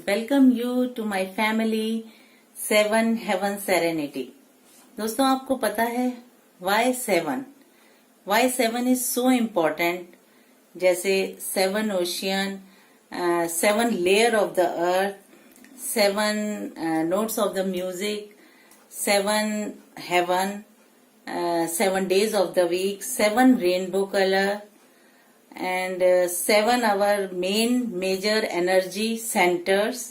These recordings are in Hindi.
Welcome you to my family 7 heaven serenity. दोस्तों, आपको पता है वाई 7 इज सो इम्पोर्टेंट। जैसे 7 ocean, 7 layer of the earth, 7 notes of the music, 7 heaven, 7 days of the week, 7 rainbow colour and 7 our main major energy centers।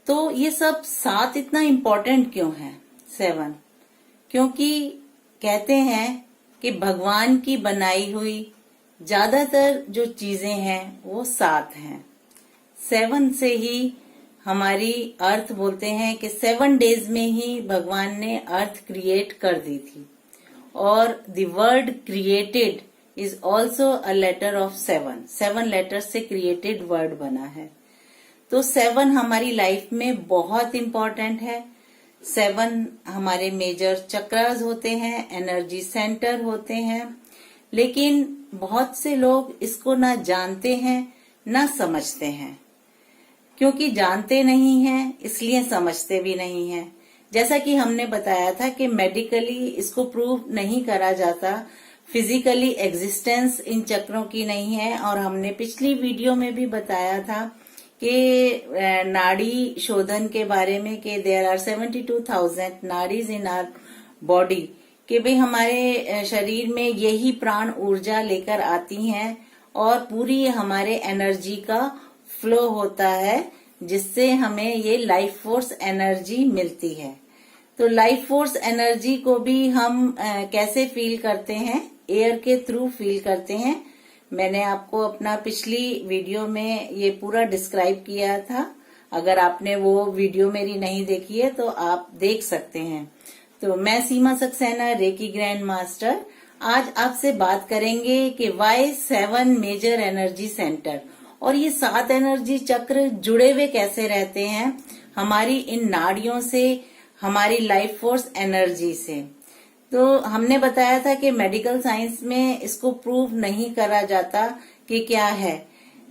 तो ये सब 7 इतना इम्पोर्टेंट क्यों है? 7 क्योंकि कहते हैं कि भगवान की बनाई हुई ज्यादातर जो चीजें हैं वो 7 हैं। 7 से ही हमारी अर्थ बोलते हैं कि 7 डेज में ही भगवान ने अर्थ क्रिएट कर दी थी। और the word created is also a letter of 7 letter से क्रिएटेड वर्ड बना है। तो 7 हमारी लाइफ में बहुत इम्पोर्टेंट है। 7 हमारे मेजर चक्रास होते हैं, एनर्जी सेंटर होते हैं। लेकिन बहुत से लोग इसको ना जानते हैं ना समझते हैं। क्योंकि जानते नहीं हैं इसलिए समझते भी नहीं हैं। जैसा कि हमने बताया था कि मेडिकली इसको प्रूव नहीं करा जाता, फिजिकली एग्जिस्टेंस इन चक्रों की नहीं है। और हमने पिछली वीडियो में भी बताया था कि नाड़ी शोधन के बारे में कि देयर आर 72,000 नाड़ीज इन आवर बॉडी, कि भाई हमारे शरीर में यही प्राण ऊर्जा लेकर आती हैं और पूरी हमारे एनर्जी का फ्लो होता है, जिससे हमें ये लाइफ फोर्स एनर्जी मिलती है। तो लाइफ फोर्स एनर्जी को भी हम कैसे फील करते हैं? एयर के थ्रू फील करते हैं। मैंने आपको अपना पिछली वीडियो में ये पूरा डिस्क्राइब किया था। अगर आपने वो वीडियो मेरी नहीं देखी है तो आप देख सकते हैं। तो मैं सीमा सक्सेना, रेकी ग्रैंड मास्टर, आज आपसे बात करेंगे कि वाई 7 मेजर एनर्जी सेंटर और ये 7 एनर्जी चक्र जुड़े हुए कैसे रहते हैं हमारी इन नाड़ियों से, हमारी लाइफ फोर्स एनर्जी से। तो हमने बताया था कि मेडिकल साइंस में इसको प्रूव नहीं करा जाता कि क्या है,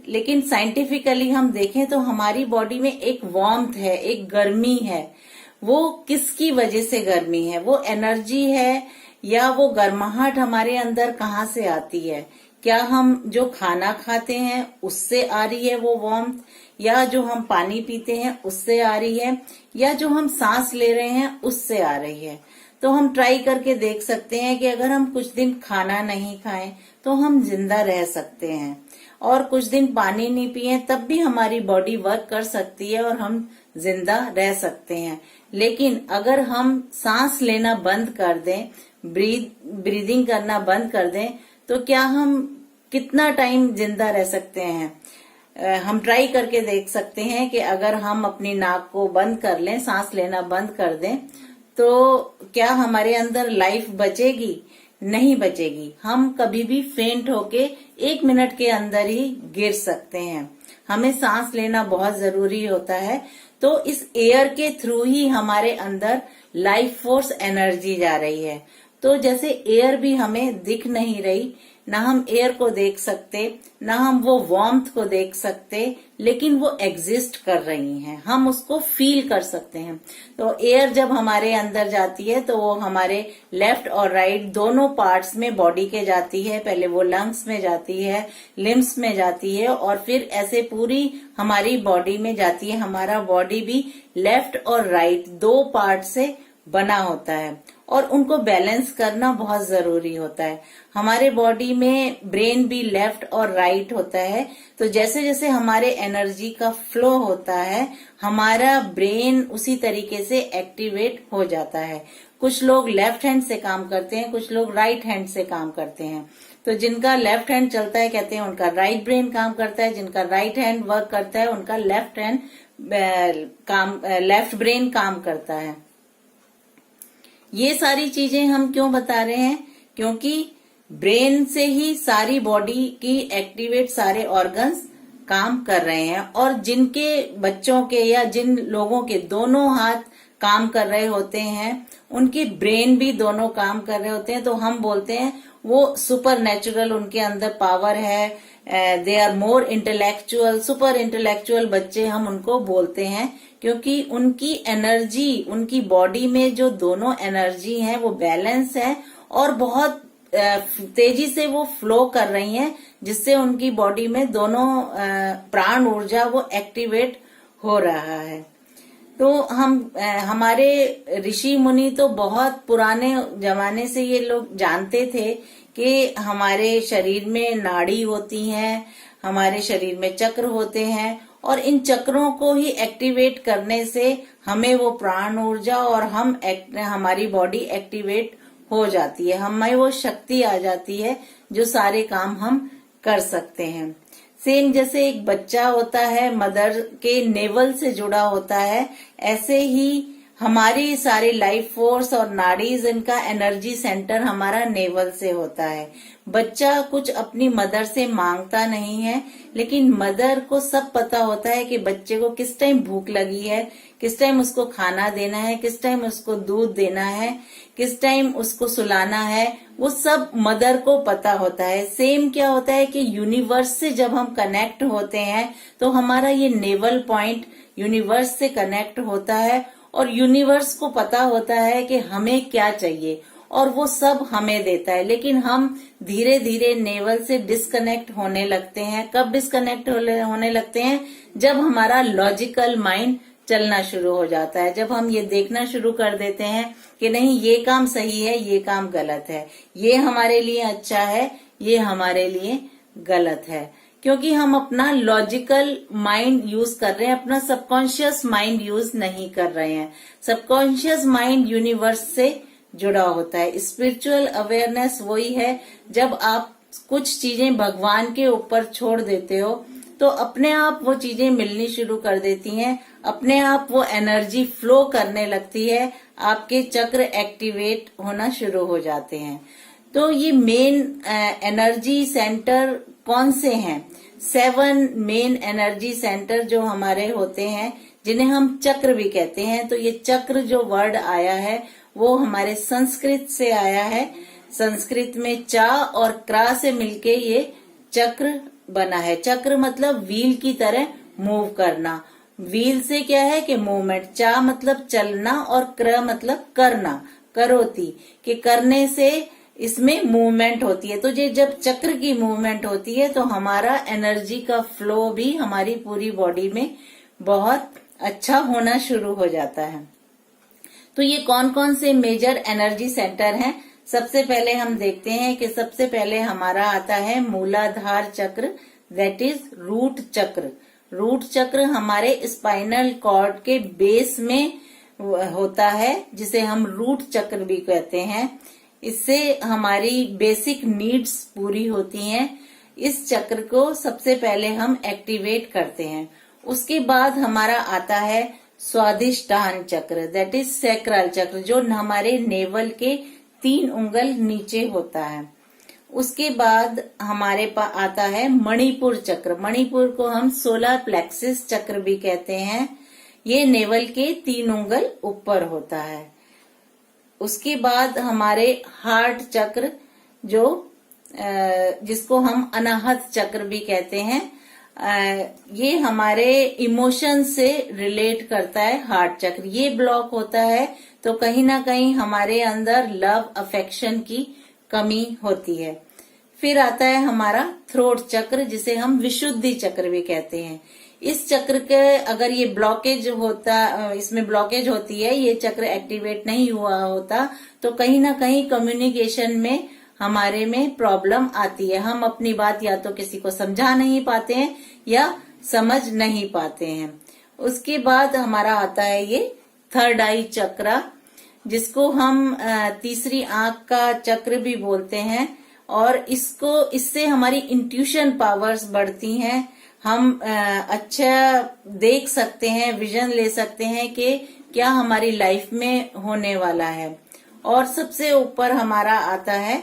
लेकिन साइंटिफिकली हम देखें तो हमारी बॉडी में एक वार्मथ है, एक गर्मी है। वो किसकी वजह से गर्मी है? वो एनर्जी है या वो गर्माहट हमारे अंदर कहाँ से आती है? क्या हम जो खाना खाते हैं उससे आ रही है वो वार्मथ, या जो हम पानी पीते हैं उससे आ रही है, या जो हम सांस ले रहे हैं उससे आ रही है? तो हम ट्राई करके देख सकते हैं कि अगर हम कुछ दिन खाना नहीं खाएं तो हम जिंदा रह सकते हैं, और कुछ दिन पानी नहीं पिए तब भी हमारी बॉडी वर्क कर सकती है और हम जिंदा रह सकते हैं। लेकिन अगर हम सांस लेना बंद कर दें, ब्रीदिंग करना बंद कर दें, तो क्या हम कितना टाइम जिंदा रह सकते हैं? हम ट्राई करके देख सकते हैं कि अगर हम अपनी नाक को बंद कर लें, सांस लेना बंद कर दें, तो क्या हमारे अंदर लाइफ बचेगी? नहीं बचेगी। हम कभी भी फेंट होके 1 मिनट के अंदर ही गिर सकते हैं। हमें सांस लेना बहुत जरूरी होता है। तो इस एयर के थ्रू ही हमारे अंदर लाइफ फोर्स एनर्जी जा रही है। तो जैसे एयर भी हमें दिख नहीं रही, ना हम एयर को देख सकते, ना हम वो वार्मथ को देख सकते, लेकिन वो एग्जिस्ट कर रही हैं, हम उसको फील कर सकते हैं। तो एयर जब हमारे अंदर जाती है तो वो हमारे लेफ्ट और राइट दोनों पार्ट्स में बॉडी के जाती है। पहले वो लंग्स में जाती है, लिम्स में जाती है, और फिर ऐसे पूरी हमारी बॉडी में जाती है। हमारा बॉडी भी लेफ्ट और राइट 2 पार्ट से बना होता है और उनको बैलेंस करना बहुत जरूरी होता है। हमारे बॉडी में ब्रेन भी लेफ्ट और राइट होता है। तो जैसे जैसे हमारे एनर्जी का फ्लो होता है, हमारा ब्रेन उसी तरीके से एक्टिवेट हो जाता है। कुछ लोग लेफ्ट हैंड से काम करते हैं, कुछ लोग राइट हैंड से काम करते हैं। तो जिनका लेफ्ट हैंड चलता है कहते हैं उनका राइट ब्रेन काम करता है, जिनका राइट हैंड वर्क करता है उनका लेफ्ट ब्रेन काम करता है। ये सारी चीजें हम क्यों बता रहे हैं? क्योंकि ब्रेन से ही सारी बॉडी की एक्टिवेट सारे ऑर्गन्स काम कर रहे हैं। और जिनके बच्चों के या जिन लोगों के दोनों हाथ काम कर रहे होते हैं, उनकी ब्रेन भी दोनों काम कर रहे होते हैं, तो हम बोलते हैं वो सुपर नेचुरल उनके अंदर पावर है, they are more intellectual, super intellectual बच्चे हम उनको बोलते हैं, क्योंकि उनकी एनर्जी, उनकी बॉडी में जो दोनों एनर्जी है वो बैलेंस है और बहुत तेजी से वो फ्लो कर रही हैं, जिससे उनकी बॉडी में दोनों प्राण ऊर्जा वो एक्टिवेट हो रहा है। तो हमारे ऋषि मुनि तो बहुत पुराने जमाने से ये लोग जानते थे कि हमारे शरीर में नाड़ी होती हैं, हमारे शरीर में चक्र होते हैं, और इन चक्रों को ही एक्टिवेट करने से हमें वो प्राण ऊर्जा और हमारी बॉडी एक्टिवेट हो जाती है, हमें वो शक्ति आ जाती है जो सारे काम हम कर सकते हैं। सेम जैसे एक बच्चा होता है मदर के नेवल से जुड़ा होता है, ऐसे ही हमारी सारी लाइफ फोर्स और नाड़ीज, इनका एनर्जी सेंटर हमारा नेवल से होता है। बच्चा कुछ अपनी मदर से मांगता नहीं है, लेकिन मदर को सब पता होता है कि बच्चे को किस टाइम भूख लगी है, किस टाइम उसको खाना देना है, किस टाइम उसको दूध देना है, किस टाइम उसको सुलाना है, वो सब मदर को पता होता है। सेम क्या होता है कि यूनिवर्स से जब हम कनेक्ट होते हैं तो हमारा ये नेवल पॉइंट यूनिवर्स से कनेक्ट होता है, और यूनिवर्स को पता होता है कि हमें क्या चाहिए और वो सब हमें देता है। लेकिन हम धीरे धीरे नेवल से डिस्कनेक्ट होने लगते हैं। कब डिस्कनेक्ट होने लगते हैं? जब हमारा लॉजिकल माइंड चलना शुरू हो जाता है, जब हम ये देखना शुरू कर देते हैं कि नहीं, ये काम सही है, ये काम गलत है, ये हमारे लिए अच्छा है, ये हमारे लिए गलत है, क्योंकि हम अपना लॉजिकल माइंड यूज कर रहे हैं, अपना सबकॉन्शियस माइंड यूज नहीं कर रहे हैं। सबकॉन्शियस माइंड यूनिवर्स से जुड़ा होता है। स्पिरिचुअल अवेयरनेस वही है जब आप कुछ चीजें भगवान के ऊपर छोड़ देते हो तो अपने आप वो चीजें मिलनी शुरू कर देती हैं, अपने आप वो एनर्जी फ्लो करने लगती है, आपके चक्र एक्टिवेट होना शुरू हो जाते हैं। तो ये मेन एनर्जी सेंटर कौन से हैं? 7 मेन एनर्जी सेंटर जो हमारे होते हैं, जिन्हें हम चक्र भी कहते हैं। तो ये चक्र जो वर्ड आया है वो हमारे संस्कृत से आया है। संस्कृत में चा और क्रा से मिलके ये चक्र बना है। चक्र मतलब व्हील की तरह मूव करना। व्हील से क्या है कि मूवमेंट, चा मतलब चलना और क्र मतलब करना, करोती, कि करने से इसमें मूवमेंट होती है। तो ये जब चक्र की मूवमेंट होती है तो हमारा एनर्जी का फ्लो भी हमारी पूरी बॉडी में बहुत अच्छा होना शुरू हो जाता है। तो ये कौन कौन से मेजर एनर्जी सेंटर हैं? सबसे पहले हम देखते हैं कि सबसे पहले हमारा आता है मूलाधार चक्र, दैट इज रूट चक्र। रूट चक्र हमारे स्पाइनल कॉर्ड के बेस में होता है, जिसे हम रूट चक्र भी कहते हैं। इससे हमारी बेसिक नीड्स पूरी होती हैं। इस चक्र को सबसे पहले हम एक्टिवेट करते हैं। उसके बाद हमारा आता है स्वादिष्टान चक्र, दैट इज सैक्रल चक्र, जो हमारे नेवल के 3 उंगल नीचे होता है। उसके बाद हमारे पास आता है मणिपुर चक्र। मणिपुर को हम सोलर प्लेक्सिस चक्र भी कहते हैं। ये नेवल के 3 उंगल ऊपर होता है। उसके बाद हमारे हार्ट चक्र, जो जिसको हम अनाहत चक्र भी कहते हैं, ये हमारे इमोशन से रिलेट करता है। हार्ट चक्र ये ब्लॉक होता है तो कहीं ना कहीं हमारे अंदर लव अफेक्शन की कमी होती है। फिर आता है हमारा थ्रोट चक्र, जिसे हम विशुद्धि चक्र भी कहते हैं। इस चक्र के अगर ये ब्लॉकेज होता, इसमें ब्लॉकेज होती है, ये चक्र एक्टिवेट नहीं हुआ होता, तो कहीं ना कहीं कम्युनिकेशन में हमारे में प्रॉब्लम आती है। हम अपनी बात या तो किसी को समझा नहीं पाते हैं या समझ नहीं पाते हैं। उसके बाद हमारा आता है ये थर्ड आई चक्र, जिसको हम तीसरी आंख का चक्र भी बोलते हैं। और इससे हमारी इंट्यूशन पावर्स बढ़ती हैं। हम अच्छा देख सकते हैं, विजन ले सकते हैं कि क्या हमारी लाइफ में होने वाला है। और सबसे ऊपर हमारा आता है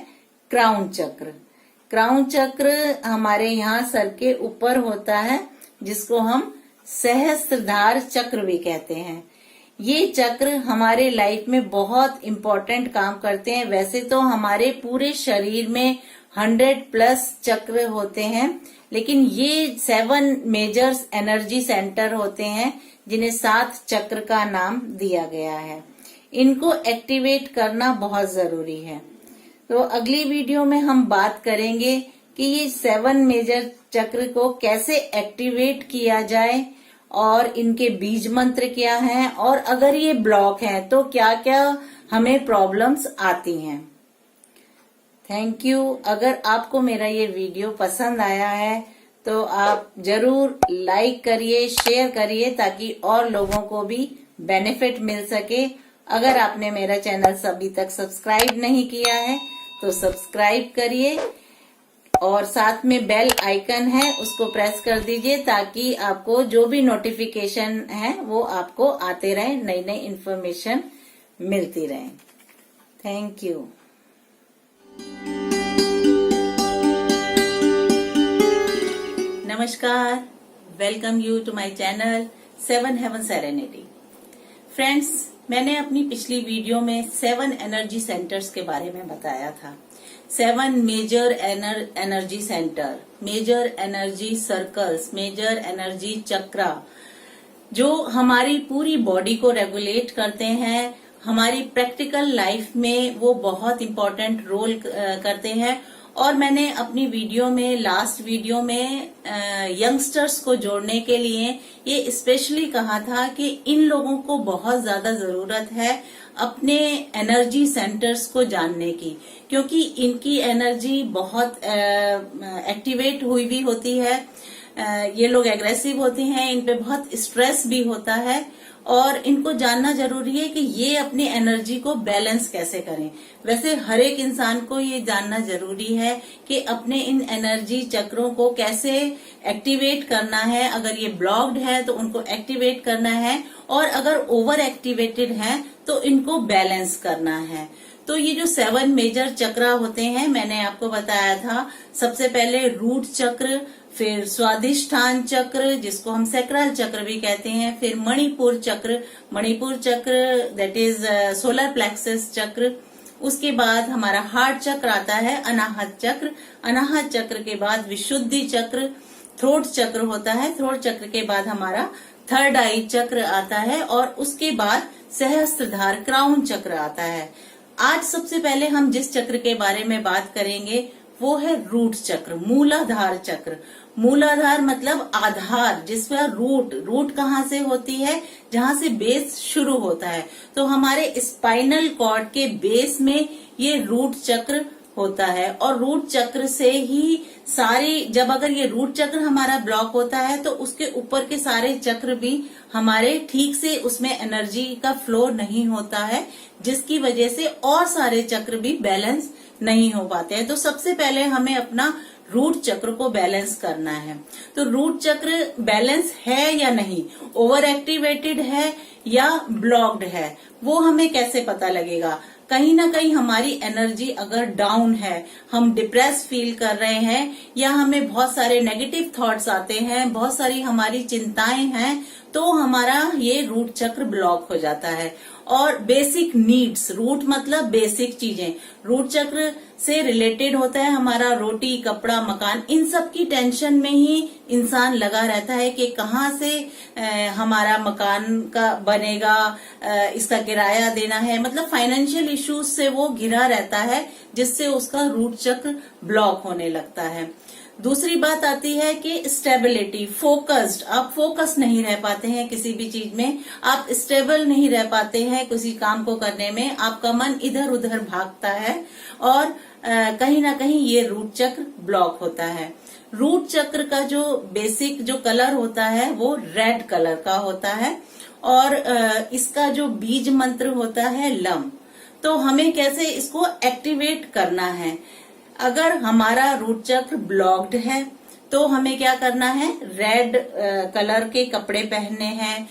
क्राउन चक्र। क्राउन चक्र हमारे यहाँ सर के ऊपर होता है, जिसको हम सहस्त्रधार चक्र भी कहते हैं। ये चक्र हमारे लाइफ में बहुत इम्पोर्टेंट काम करते हैं। वैसे तो हमारे पूरे शरीर में 100+ चक्र होते हैं, लेकिन ये 7 मेजर्स एनर्जी सेंटर होते हैं जिन्हें 7 चक्र का नाम दिया गया है। इनको एक्टिवेट करना बहुत जरूरी है। तो अगली वीडियो में हम बात करेंगे कि ये 7 मेजर चक्र को कैसे एक्टिवेट किया जाए और इनके बीज मंत्र क्या हैं, और अगर ये ब्लॉक हैं तो क्या क्या हमें प्रॉब्लम्स आती हैं। Thank you. अगर आपको मेरा ये वीडियो पसंद आया है तो आप जरूर लाइक करिए, शेयर करिए, ताकि और लोगों को भी बेनिफिट मिल सके। अगर आपने मेरा चैनल अभी तक सब्सक्राइब नहीं किया है तो सब्सक्राइब करिए और साथ में बेल आइकन है उसको प्रेस कर दीजिए, ताकि आपको जो भी नोटिफिकेशन है वो आपको आते रहे, नई नई इन्फॉर्मेशन मिलती रहे। Thank you. नमस्कार, welcome you to my channel 7 heaven serenity. Friends, मैंने अपनी पिछली वीडियो में 7 एनर्जी सेंटर्स के बारे में बताया था। 7 major energy center, major energy circles, major energy chakra, जो हमारी पूरी बॉडी को रेगुलेट करते हैं। हमारी प्रैक्टिकल लाइफ में वो बहुत इम्पोर्टेंट रोल करते हैं। और मैंने अपनी वीडियो में, लास्ट वीडियो में यंगस्टर्स को जोड़ने के लिए ये स्पेशली कहा था कि इन लोगों को बहुत ज्यादा जरूरत है अपने एनर्जी सेंटर्स को जानने की, क्योंकि इनकी एनर्जी बहुत एक्टिवेट हुई भी होती है। ये लोग एग्रेसिव होते हैं, इन पे बहुत स्ट्रेस भी होता है, और इनको जानना जरूरी है कि ये अपनी एनर्जी को बैलेंस कैसे करें। वैसे हर एक इंसान को ये जानना जरूरी है कि अपने इन एनर्जी चक्रों को कैसे एक्टिवेट करना है। अगर ये ब्लॉक्ड है तो उनको एक्टिवेट करना है, और अगर ओवर एक्टिवेटेड है तो इनको बैलेंस करना है। तो ये जो 7 मेजर चक्र होते हैं, मैंने आपको बताया था। सबसे पहले रूट चक्र, फिर स्वादिष्ठान चक्र जिसको हम सैक्रल चक्र भी कहते हैं, फिर मणिपुर चक्र, मणिपुर चक्र दैट इज सोलर प्लेक्सस चक्र। उसके बाद हमारा हार्ट चक्र आता है, अनाहत चक्र। अनाहत चक्र के बाद विशुद्धि चक्र, थ्रोट चक्र होता है। थ्रोट चक्र के बाद हमारा थर्ड आई चक्र आता है, और उसके बाद सहस्त्रधार क्राउन चक्र आता है। आज सबसे पहले हम जिस चक्र के बारे में बात करेंगे वो है रूट चक्र, मूलाधार चक्र। मूलाधार मतलब आधार, जिसका रूट कहाँ से होती है, जहाँ से बेस शुरू होता है। तो हमारे स्पाइनल कॉर्ड के बेस में ये रूट चक्र होता है, और रूट चक्र से ही सारी, जब अगर ये रूट चक्र हमारा ब्लॉक होता है तो उसके ऊपर के सारे चक्र भी हमारे ठीक से उसमें एनर्जी का फ्लो नहीं होता है, जिसकी वजह से और सारे चक्र भी बैलेंस नहीं हो पाते हैं। तो सबसे पहले हमें अपना रूट चक्र को बैलेंस करना है। तो रूट चक्र बैलेंस है या नहीं, ओवर एक्टिवेटेड है या ब्लॉक्ड है, वो हमें कैसे पता लगेगा। कहीं ना कहीं हमारी एनर्जी अगर डाउन है, हम डिप्रेस फील कर रहे हैं, या हमें बहुत सारे नेगेटिव थॉट्स आते हैं, बहुत सारी हमारी चिंताएं हैं, तो हमारा ये रूट चक्र ब्लॉक हो जाता है। और बेसिक नीड्स, रूट मतलब बेसिक चीजें, रूट चक्र से रिलेटेड होता है हमारा रोटी, कपड़ा, मकान। इन सब की टेंशन में ही इंसान लगा रहता है कि कहाँ से हमारा मकान का बनेगा, इसका किराया देना है, मतलब फाइनेंशियल इश्यूज से वो घिरा रहता है, जिससे उसका रूट चक्र ब्लॉक होने लगता है। दूसरी बात आती है कि स्टेबिलिटी, फोकस्ड, आप फोकस नहीं रह पाते हैं किसी भी चीज में, आप स्टेबल नहीं रह पाते हैं किसी काम को करने में, आपका मन इधर उधर भागता है, और कहीं ना कहीं ये रूट चक्र ब्लॉक होता है। रूट चक्र का जो बेसिक जो कलर होता है वो रेड कलर का होता है, और इसका जो बीज मंत्र होता है लम। तो हमें कैसे इसको एक्टिवेट करना है। अगर हमारा रूट चक्र ब्लॉक्ड है तो हमें क्या करना है, रेड कलर के कपड़े पहनने हैं,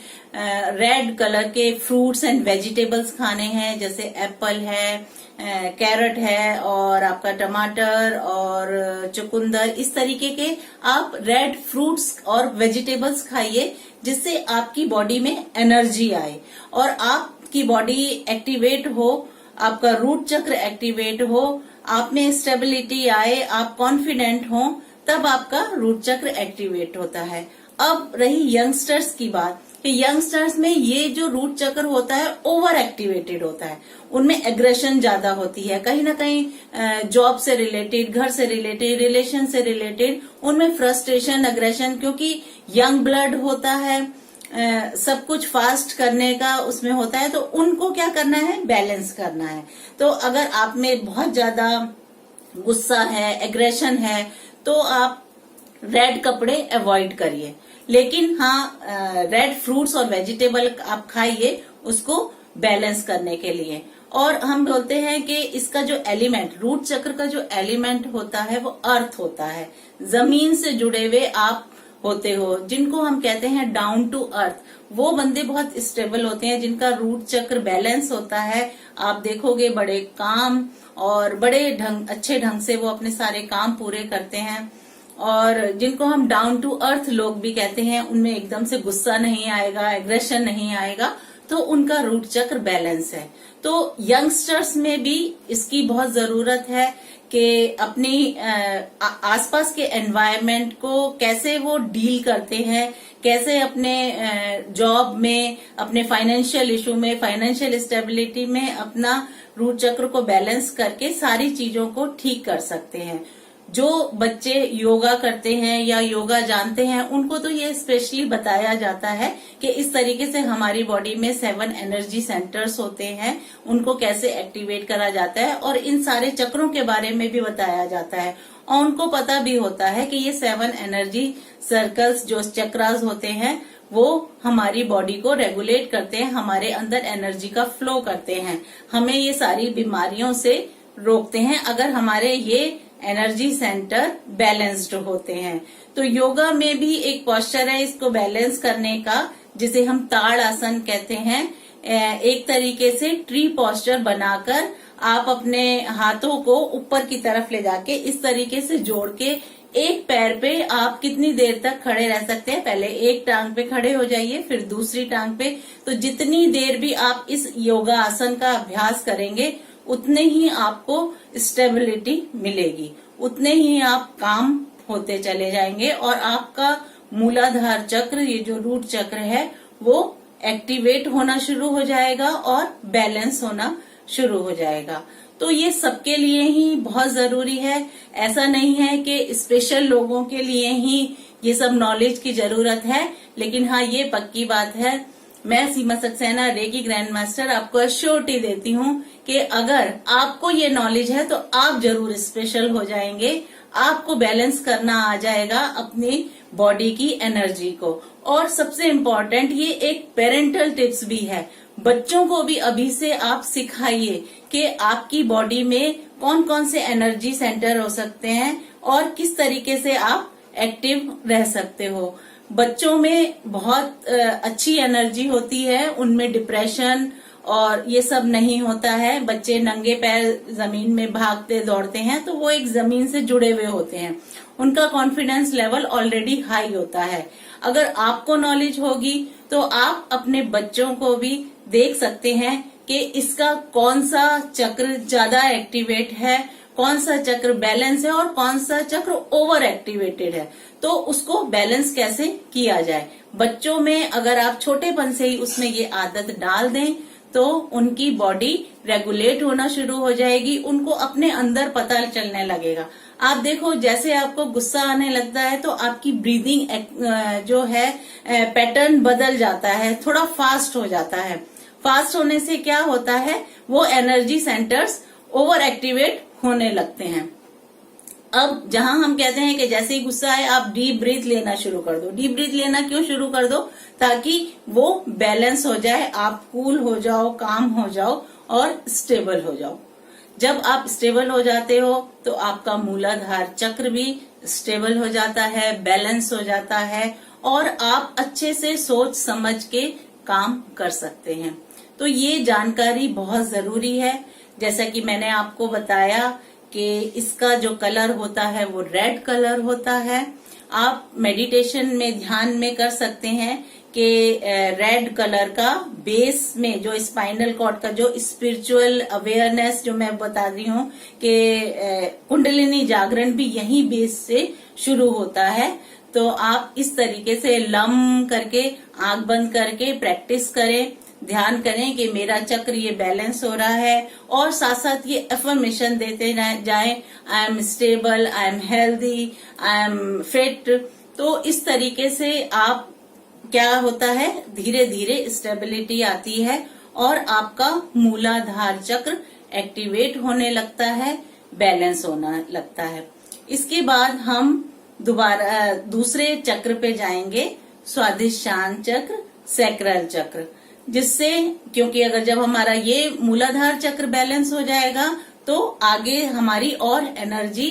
रेड कलर के फ्रूट्स एंड वेजिटेबल्स खाने हैं, जैसे एप्पल है, कैरेट है और आपका टमाटर और चुकंदर, इस तरीके के आप रेड फ्रूट्स और वेजिटेबल्स खाइए, जिससे आपकी बॉडी में एनर्जी आए और आपकी बॉडी एक्टिवेट हो, आपका रूट चक्र एक्टिवेट हो, आप में स्टेबिलिटी आए, आप कॉन्फिडेंट हो, तब आपका रूट चक्र एक्टिवेट होता है। अब रही यंगस्टर्स की बात, कि यंगस्टर्स में ये जो रूट चक्र होता है ओवर एक्टिवेटेड होता है, उनमें एग्रेशन ज्यादा होती है, कहीं ना कहीं जॉब से रिलेटेड, घर से रिलेटेड, रिलेशन से रिलेटेड, उनमें फ्रस्ट्रेशन, एग्रेशन, क्योंकि यंग ब्लड होता है, सब कुछ फास्ट करने का उसमें होता है, तो उनको क्या करना है, बैलेंस करना है। तो अगर आप में बहुत ज्यादा गुस्सा है, एग्रेशन है, तो आप रेड कपड़े अवॉइड करिए, लेकिन हाँ रेड फ्रूट्स और वेजिटेबल आप खाइए उसको बैलेंस करने के लिए। और हम बोलते हैं कि इसका जो एलिमेंट, रूट चक्र का जो एलिमेंट होता है वो अर्थ होता है, जमीन से जुड़े हुए आप होते हो, जिनको हम कहते हैं डाउन टू अर्थ, वो बंदे बहुत स्टेबल होते हैं, जिनका रूट चक्र बैलेंस होता है। आप देखोगे बड़े काम और बड़े अच्छे ढंग से वो अपने सारे काम पूरे करते हैं। और जिनको हम डाउन टू अर्थ लोग भी कहते हैं, उनमें एकदम से गुस्सा नहीं आएगा, एग्रेशन नहीं आएगा, तो उनका रूट चक्र बैलेंस है। तो यंगस्टर्स में भी इसकी बहुत जरूरत है कि अपनी आसपास के एनवायरनमेंट को कैसे वो डील करते हैं, कैसे अपने जॉब में, अपने फाइनेंशियल इशू में, फाइनेंशियल स्टेबिलिटी में अपना रूट चक्र को बैलेंस करके सारी चीजों को ठीक कर सकते हैं। जो बच्चे योगा करते हैं या योगा जानते हैं, उनको तो ये स्पेशली बताया जाता है कि इस तरीके से हमारी बॉडी में 7 एनर्जी सेंटर्स होते हैं, उनको कैसे एक्टिवेट करा जाता है, और इन सारे चक्रों के बारे में भी बताया जाता है। और उनको पता भी होता है कि ये 7 एनर्जी सर्कल्स, जो चक्रास होते हैं, वो हमारी बॉडी को रेगुलेट करते हैं, हमारे अंदर एनर्जी का फ्लो करते हैं, हमें ये सारी बीमारियों से रोकते हैं अगर हमारे ये एनर्जी सेंटर बैलेंस्ड होते हैं। तो योगा में भी एक पोस्चर है इसको बैलेंस करने का, जिसे हम ताड़ आसन कहते हैं। एक तरीके से ट्री पोस्चर बनाकर आप अपने हाथों को ऊपर की तरफ ले जाके इस तरीके से जोड़ के एक पैर पे आप कितनी देर तक खड़े रह सकते हैं। पहले एक टांग पे खड़े हो जाइए, फिर दूसरी टांग पे। तो जितनी देर भी आप इस योगा आसन का अभ्यास करेंगे, उतने ही आपको स्टेबिलिटी मिलेगी, उतने ही आप काम होते चले जाएंगे और आपका मूलाधार चक्र, ये जो रूट चक्र है, वो एक्टिवेट होना शुरू हो जाएगा और बैलेंस होना शुरू हो जाएगा। तो ये सबके लिए ही बहुत जरूरी है। ऐसा नहीं है कि स्पेशल लोगों के लिए ही ये सब नॉलेज की जरूरत है, लेकिन हाँ ये पक्की बात है, मैं सीमा सक्सेना रेकी ग्रैंड मास्टर आपको एश्योरिटी देती हूँ कि अगर आपको ये नॉलेज है तो आप जरूर स्पेशल हो जाएंगे, आपको बैलेंस करना आ जाएगा अपनी बॉडी की एनर्जी को। और सबसे इम्पोर्टेंट ये एक पेरेंटल टिप्स भी है, बच्चों को भी अभी से आप सिखाइए कि आपकी बॉडी में कौन कौन से एनर्जी सेंटर हो सकते हैं और किस तरीके से आप एक्टिव रह सकते हो। बच्चों में बहुत अच्छी एनर्जी होती है, उनमें डिप्रेशन और ये सब नहीं होता है। बच्चे नंगे पैर जमीन में भागते दौड़ते हैं, तो वो एक जमीन से जुड़े हुए होते हैं, उनका कॉन्फिडेंस लेवल ऑलरेडी हाई होता है। अगर आपको नॉलेज होगी तो आप अपने बच्चों को भी देख सकते हैं कि इसका कौन सा चक्र ज्यादा एक्टिवेट है, कौन सा चक्र बैलेंस है और कौन सा चक्र ओवर एक्टिवेटेड है, तो उसको बैलेंस कैसे किया जाए। बच्चों में अगर आप छोटेपन से ही उसमें ये आदत डाल दें तो उनकी बॉडी रेगुलेट होना शुरू हो जाएगी, उनको अपने अंदर पता चलने लगेगा। आप देखो, जैसे आपको गुस्सा आने लगता है तो आपकी ब्रीदिंग जो है पैटर्न बदल जाता है, थोड़ा फास्ट हो जाता है। फास्ट होने से क्या होता है, वो एनर्जी सेंटर्स ओवर एक्टिवेट होने लगते हैं। अब जहां हम कहते हैं कि जैसे ही गुस्सा आए आप डीप ब्रीथ लेना शुरू कर दो। डीप ब्रीथ लेना क्यों शुरू कर दो? ताकि वो बैलेंस हो जाए, आप कूल हो जाओ, काम हो जाओ और स्टेबल हो जाओ। जब आप स्टेबल हो जाते हो तो आपका मूलाधार चक्र भी स्टेबल हो जाता है, बैलेंस हो जाता है और आप अच्छे से सोच समझ के काम कर सकते हैं। तो ये जानकारी बहुत जरूरी है। जैसा कि मैंने आपको बताया कि इसका जो कलर होता है वो रेड कलर होता है। आप मेडिटेशन में ध्यान में कर सकते हैं कि रेड कलर का बेस में जो स्पाइनल कॉर्ड का जो स्पिरिचुअल अवेयरनेस जो मैं बता रही हूँ कि कुंडलिनी जागरण भी यही बेस से शुरू होता है। तो आप इस तरीके से लम करके आंख बंद करके प्रैक्टिस करें, ध्यान करें कि मेरा चक्र ये बैलेंस हो रहा है और साथ साथ ये अफर्मेशन देते जाएं, I am stable, I am healthy, I am fit. तो इस तरीके से आप क्या होता है, धीरे धीरे स्टेबिलिटी आती है और आपका मूलाधार चक्र एक्टिवेट होने लगता है, बैलेंस होना लगता है। इसके बाद हम दोबारा दूसरे चक्र पे जाएंगे, स्वादिष्टान चक्र, सैक्रल चक्र, जिससे क्योंकि अगर जब हमारा ये मूलाधार चक्र बैलेंस हो जाएगा तो आगे हमारी और एनर्जी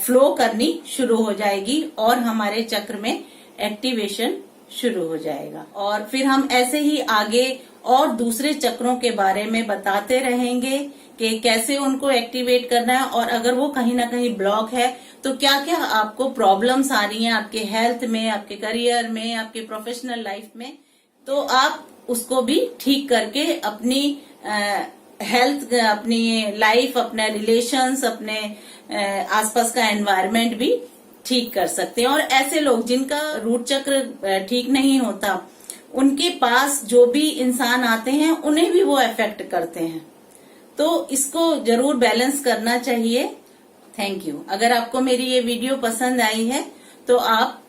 फ्लो करनी शुरू हो जाएगी और हमारे चक्र में एक्टिवेशन शुरू हो जाएगा। और फिर हम ऐसे ही आगे और दूसरे चक्रों के बारे में बताते रहेंगे कि कैसे उनको एक्टिवेट करना है और अगर वो कहीं ना कहीं ब्लॉक है तो क्या क्या आपको प्रॉब्लम्स आ रही हैं आपके हेल्थ में, आपके करियर में, आपके प्रोफेशनल लाइफ में, तो आप उसको भी ठीक करके अपनी हेल्थ, अपनी लाइफ, अपने रिलेशंस, अपने आसपास का एनवायरनमेंट भी ठीक कर सकते हैं। और ऐसे लोग जिनका रूट चक्र ठीक नहीं होता, उनके पास जो भी इंसान आते हैं उन्हें भी वो अफेक्ट करते हैं। तो इसको जरूर बैलेंस करना चाहिए। Thank you. अगर आपको मेरी ये वीडियो पसंद आई है तो आप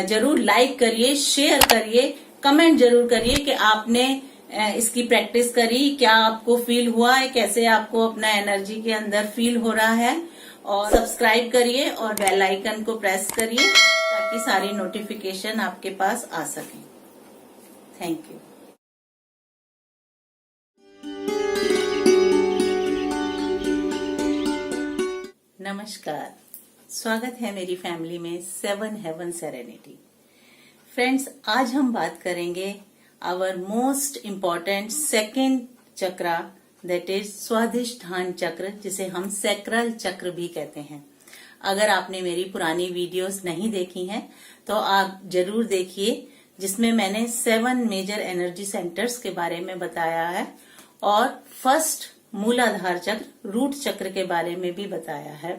जरूर लाइक करिए, शेयर करिए, कमेंट जरूर करिए कि आपने इसकी प्रैक्टिस करी, क्या आपको फील हुआ है, कैसे आपको अपना एनर्जी के अंदर फील हो रहा है। और सब्सक्राइब करिए और बेल आइकन को प्रेस करिए ताकि सारी नोटिफिकेशन आपके पास आ सके। Thank you. नमस्कार, स्वागत है मेरी फैमिली में 7 हेवन सेरेनिटी। फ्रेंड्स, आज हम बात करेंगे our most important second chakra, that is Swadhisthana chakra, जिसे हम सैक्रल चक्र भी कहते हैं। अगर आपने मेरी पुरानी वीडियोस नहीं देखी हैं तो आप जरूर देखिए, जिसमें मैंने 7 मेजर एनर्जी सेंटर्स के बारे में बताया है और फर्स्ट मूलाधार चक्र, रूट चक्र के बारे में भी बताया है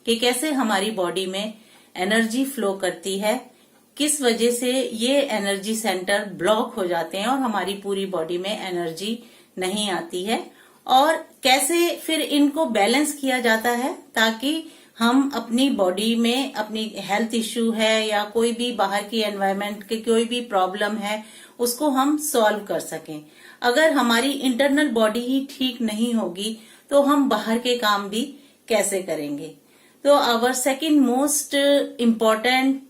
कि कैसे हमारी बॉडी में एनर्जी फ्लो करती है, किस वजह से ये एनर्जी सेंटर ब्लॉक हो जाते हैं और हमारी पूरी बॉडी में एनर्जी नहीं आती है, और कैसे फिर इनको बैलेंस किया जाता है ताकि हम अपनी बॉडी में अपनी हेल्थ इश्यू है या कोई भी बाहर की एनवायरनमेंट की कोई भी प्रॉब्लम है उसको हम सॉल्व कर सकें। अगर हमारी इंटरनल बॉडी ही ठीक नहीं होगी तो हम बाहर के काम भी कैसे करेंगे। तो आवर सेकंड मोस्ट इम्पॉर्टेंट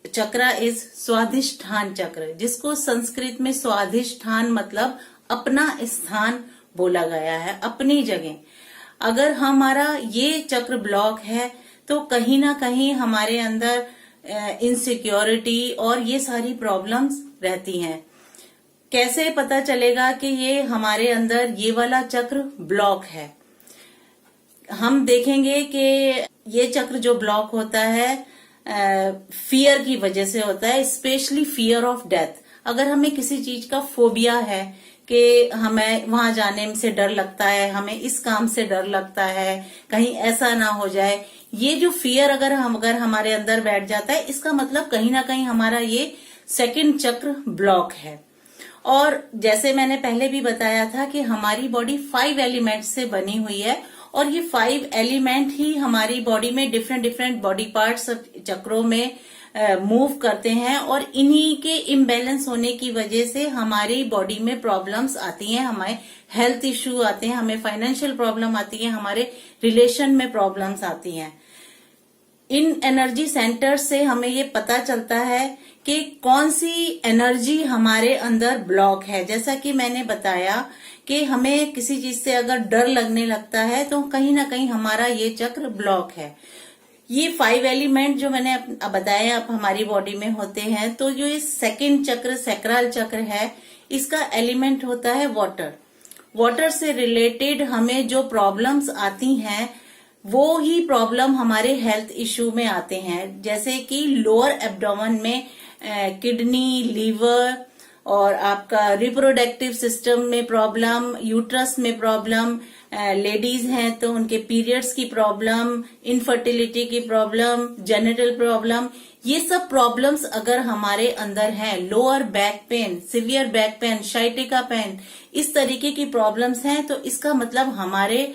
चक्र इज स्वादिष्टान चक्र, जिसको संस्कृत में स्वादिष्टान मतलब अपना स्थान बोला गया है, अपनी जगह। अगर हमारा ये चक्र ब्लॉक है तो कहीं ना कहीं हमारे अंदर इनसिक्योरिटी और ये सारी प्रॉब्लम्स रहती हैं। कैसे पता चलेगा कि ये हमारे अंदर ये वाला चक्र ब्लॉक है? हम देखेंगे कि ये चक्र जो ब्लॉक होता है फियर की वजह से होता है, स्पेशली फियर ऑफ डेथ। अगर हमें किसी चीज का फोबिया है कि हमें वहां जाने से डर लगता है, हमें इस काम से डर लगता है, कहीं ऐसा ना हो जाए, ये जो फियर अगर हमारे अंदर बैठ जाता है, इसका मतलब कहीं ना कहीं हमारा ये सेकंड चक्र ब्लॉक है। और जैसे मैंने पहले भी बताया था कि हमारी बॉडी 5 एलिमेंट से बनी हुई है और ये 5 एलिमेंट ही हमारी बॉडी में डिफरेंट बॉडी पार्ट्स चक्रों में मूव करते हैं और इन्हीं के इम्बैलेंस होने की वजह से हमारी बॉडी में प्रॉब्लम्स आती हैं, हमें हेल्थ इश्यू आते हैं, हमें फाइनेंशियल प्रॉब्लम आती है, हमारे रिलेशन में प्रॉब्लम्स आती हैं। इन एनर्जी सेंटर से हमें ये पता चलता है कि कौन सी एनर्जी हमारे अंदर ब्लॉक है। जैसा कि मैंने बताया कि हमें किसी चीज से अगर डर लगने लगता है तो कहीं ना कहीं हमारा ये चक्र ब्लॉक है। ये 5 एलिमेंट जो मैंने बताया अब हमारी बॉडी में होते हैं, तो जो ये सेकंड चक्र सैक्रल चक्र है, इसका एलिमेंट होता है वाटर। वाटर से रिलेटेड हमें जो प्रॉब्लम्स आती हैं वो ही प्रॉब्लम हमारे हेल्थ इश्यू में आते हैं, जैसे कि लोअर एब्डोमेन में किडनी, लीवर और आपका रिप्रोडक्टिव सिस्टम में प्रॉब्लम, यूट्रस में प्रॉब्लम, लेडीज हैं तो उनके पीरियड्स की प्रॉब्लम, इनफर्टिलिटी की प्रॉब्लम, जेनिटल प्रॉब्लम, ये सब प्रॉब्लम्स अगर हमारे अंदर हैं, lower back pain, severe back pain, sciatica pain, इस तरीके की प्रॉब्लम्स हैं, तो इसका मतलब हमारे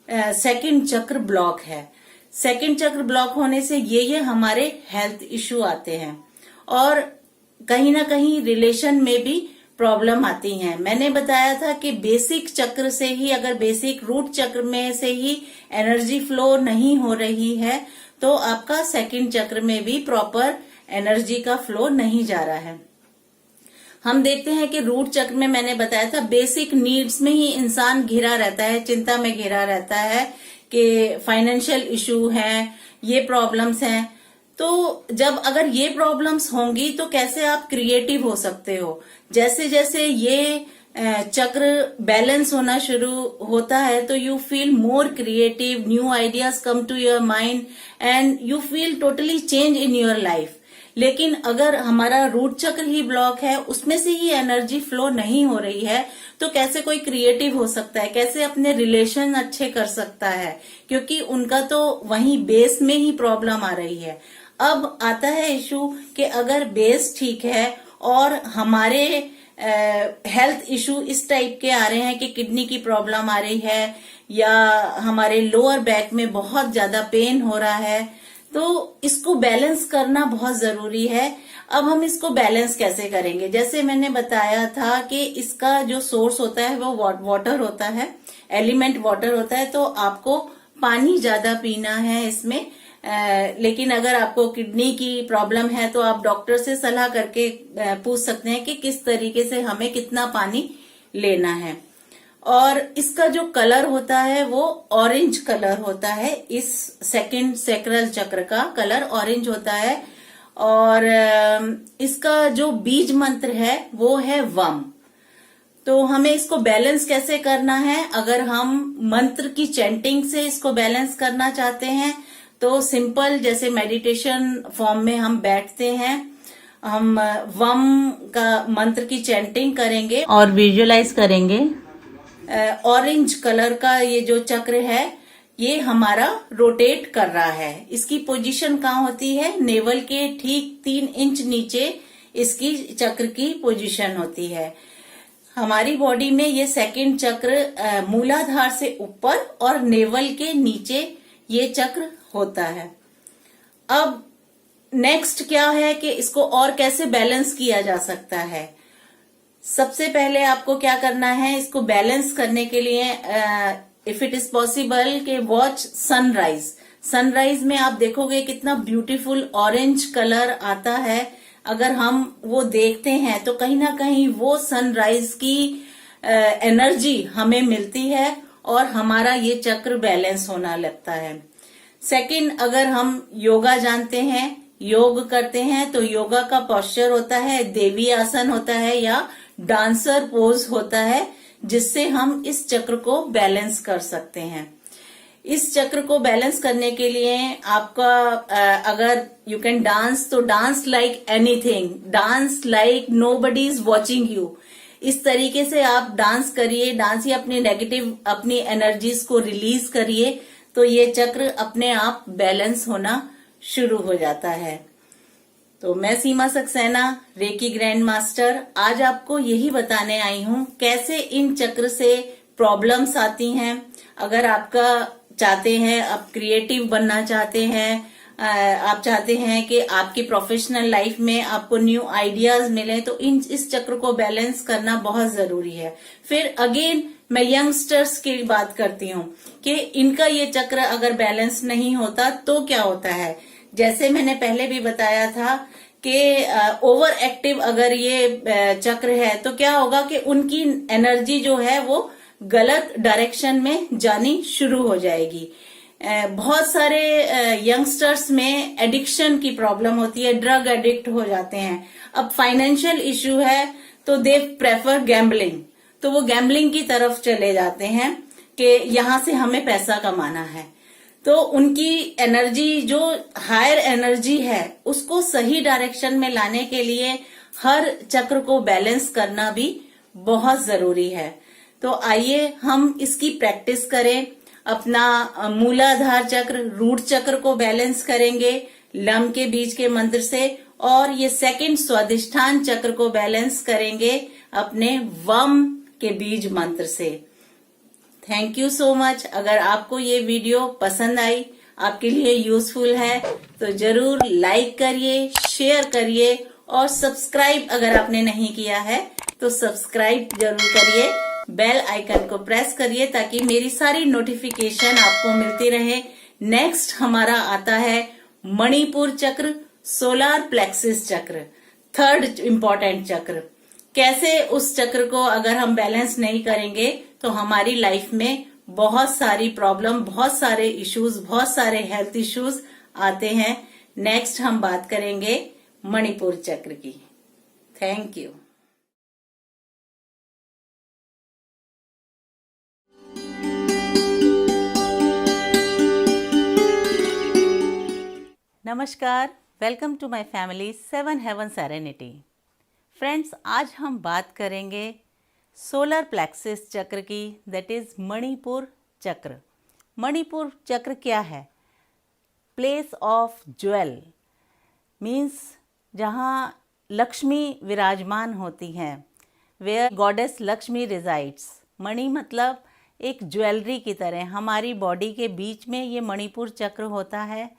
सेकंड चक्र ब्लॉक है। सेकंड चक्र ब्लॉक होने से ये हमारे हेल्थ इश्यू आते हैं और कहीं ना कहीं रिलेशन में भी प्रॉब्लम आती हैं। मैंने बताया था कि बेसिक चक्र से ही, अगर बेसिक रूट चक्र में से ही एनर्जी फ्लो नहीं हो रही है तो आपका सेकंड चक्र में भी प्रॉपर एनर्जी का फ्लो नहीं जा रहा है। हम देखते हैं कि रूट चक्र में मैंने बताया था बेसिक नीड्स में ही इंसान घिरा रहता है, चिंता में घिरा रहता है कि फाइनेंशियल इश्यू हैं, ये प्रॉब्लम्स हैं। तो जब अगर ये प्रॉब्लम्स होंगी तो कैसे आप क्रिएटिव हो सकते हो। जैसे जैसे ये चक्र बैलेंस होना शुरू होता है तो you feel more creative, new ideas come to your mind and you feel totally change in your life. लेकिन अगर हमारा रूट चक्र ही ब्लॉक है, उसमें से ही एनर्जी फ्लो नहीं हो रही है, तो कैसे कोई क्रिएटिव हो सकता है, कैसे अपने रिलेशन अच्छे कर सकता है, क्योंकि उनका तो वहीं बेस में ही प्रॉब्लम आ रही है। अब आता है इशू कि अगर बेस ठीक है और हमारे हेल्थ इशू इस टाइप के आ रहे हैं कि किडनी की प्रॉब्लम आ रही है या हमारे लोअर बैक में बहुत ज्यादा पेन हो रहा है, तो इसको बैलेंस करना बहुत जरूरी है। अब हम इसको बैलेंस कैसे करेंगे, जैसे मैंने बताया था कि इसका जो सोर्स होता है वो वाटर होता है, एलिमेंट वाटर होता है, तो आपको पानी ज्यादा पीना है इसमें। लेकिन अगर आपको किडनी की प्रॉब्लम है तो आप डॉक्टर से सलाह करके पूछ सकते हैं कि किस तरीके से हमें कितना पानी लेना है। और इसका जो कलर होता है वो ऑरेंज कलर होता है, इस सेकंड सैक्रल चक्र का कलर ऑरेंज होता है। और इसका जो बीज मंत्र है वो है वम। तो हमें इसको बैलेंस कैसे करना है, अगर हम मंत्र की चैंटिंग से इसको बैलेंस करना चाहते हैं तो सिंपल जैसे मेडिटेशन फॉर्म में हम बैठते हैं, हम वम का मंत्र की चैंटिंग करेंगे और विजुअलाइज करेंगे। ऑरेंज कलर का ये जो चक्र है ये हमारा रोटेट कर रहा है। इसकी पोजीशन कहाँ होती है, नेवल के ठीक 3 इंच नीचे इसकी चक्र की पोजीशन होती है। हमारी बॉडी में ये सेकंड चक्र मूलाधार से ऊपर और नेवल के नीचे ये चक्र होता है। अब नेक्स्ट क्या है कि इसको और कैसे बैलेंस किया जा सकता है। सबसे पहले आपको क्या करना है, इसको बैलेंस करने के लिए इफ इट इज पॉसिबल कि वॉच सनराइज। सनराइज में आप देखोगे कितना ब्यूटीफुल ऑरेंज कलर आता है। अगर हम वो देखते हैं तो कहीं ना कहीं वो सनराइज की एनर्जी हमें मिलती है और हमारा ये चक्र बैलेंस होना लगता है। सेकंड, अगर हम योगा जानते हैं, योग करते हैं, तो योगा का पोस्चर होता है, देवी आसन होता है या डांसर पोज होता है, जिससे हम इस चक्र को बैलेंस कर सकते हैं। इस चक्र को बैलेंस करने के लिए आपका अगर यू कैन डांस तो dance like anything, dance like nobody is watching you. इस तरीके से आप डांस करिए, डांस ही अपनी नेगेटिव अपनी एनर्जीज को रिलीज करिए, तो ये चक्र अपने आप बैलेंस होना शुरू हो जाता है। तो मैं सीमा सक्सेना, रेकी ग्रैंड मास्टर, आज आपको यही बताने आई हूँ कैसे इन चक्र से प्रॉब्लम्स आती हैं। अगर आपका चाहते हैं, आप क्रिएटिव बनना चाहते हैं, आप चाहते हैं कि आपकी प्रोफेशनल लाइफ में आपको न्यू आइडियाज मिले, तो इस चक्र को बैलेंस करना बहुत जरूरी है। फिर अगेन मैं यंगस्टर्स की बात करती हूँ कि इनका ये चक्र अगर बैलेंस नहीं होता तो क्या होता है। जैसे मैंने पहले भी बताया था कि ओवर एक्टिव अगर ये चक्र है तो क्या होगा कि उनकी एनर्जी जो है वो गलत डायरेक्शन में जानी शुरू हो जाएगी। बहुत सारे यंगस्टर्स में एडिक्शन की प्रॉब्लम होती है, ड्रग एडिक्ट हो जाते हैं। अब फाइनेंशियल इश्यू है तो दे प्रेफर गैम्बलिंग, तो वो गैम्बलिंग की तरफ चले जाते हैं कि यहां से हमें पैसा कमाना है। तो उनकी एनर्जी जो हायर एनर्जी है उसको सही डायरेक्शन में लाने के लिए हर चक्र को बैलेंस करना भी बहुत जरूरी है। तो आइए हम इसकी प्रैक्टिस करें। अपना मूलाधार चक्र, रूट चक्र को बैलेंस करेंगे लम के बीच के मंत्र से, और ये सेकंड स्वादिष्ठान चक्र को बैलेंस करेंगे अपने वम के बीज मंत्र से। Thank you so much. अगर आपको ये वीडियो पसंद आई, आपके लिए यूजफुल है, तो जरूर लाइक करिए, शेयर करिए और सब्सक्राइब अगर आपने नहीं किया है तो सब्सक्राइब जरूर करिए। बेल आइकन को प्रेस करिए ताकि मेरी सारी नोटिफिकेशन आपको मिलती रहे। नेक्स्ट हमारा आता है मणिपुर चक्र, सोलार प्लेक्सिस चक्र, थर्ड इंपॉर्टेंट चक्र। कैसे उस चक्र को अगर हम बैलेंस नहीं करेंगे तो हमारी लाइफ में बहुत सारी प्रॉब्लम, बहुत सारे इश्यूज, बहुत सारे हेल्थ इश्यूज आते हैं। नेक्स्ट हम बात करेंगे मणिपुर चक्र की। Thank you. नमस्कार, welcome to my family 7 heaven serenity. Friends, आज हम बात करेंगे सोलर प्लेक्सिस चक्र की, दैट इज मणिपुर चक्र। मणिपुर चक्र क्या है? प्लेस ऑफ ज्वेल, मीन्स जहाँ लक्ष्मी विराजमान होती हैं, वेयर गॉडेस लक्ष्मी रिजाइड्स। मणि मतलब एक ज्वेलरी की तरह हमारी बॉडी के बीच में ये मणिपुर चक्र होता है,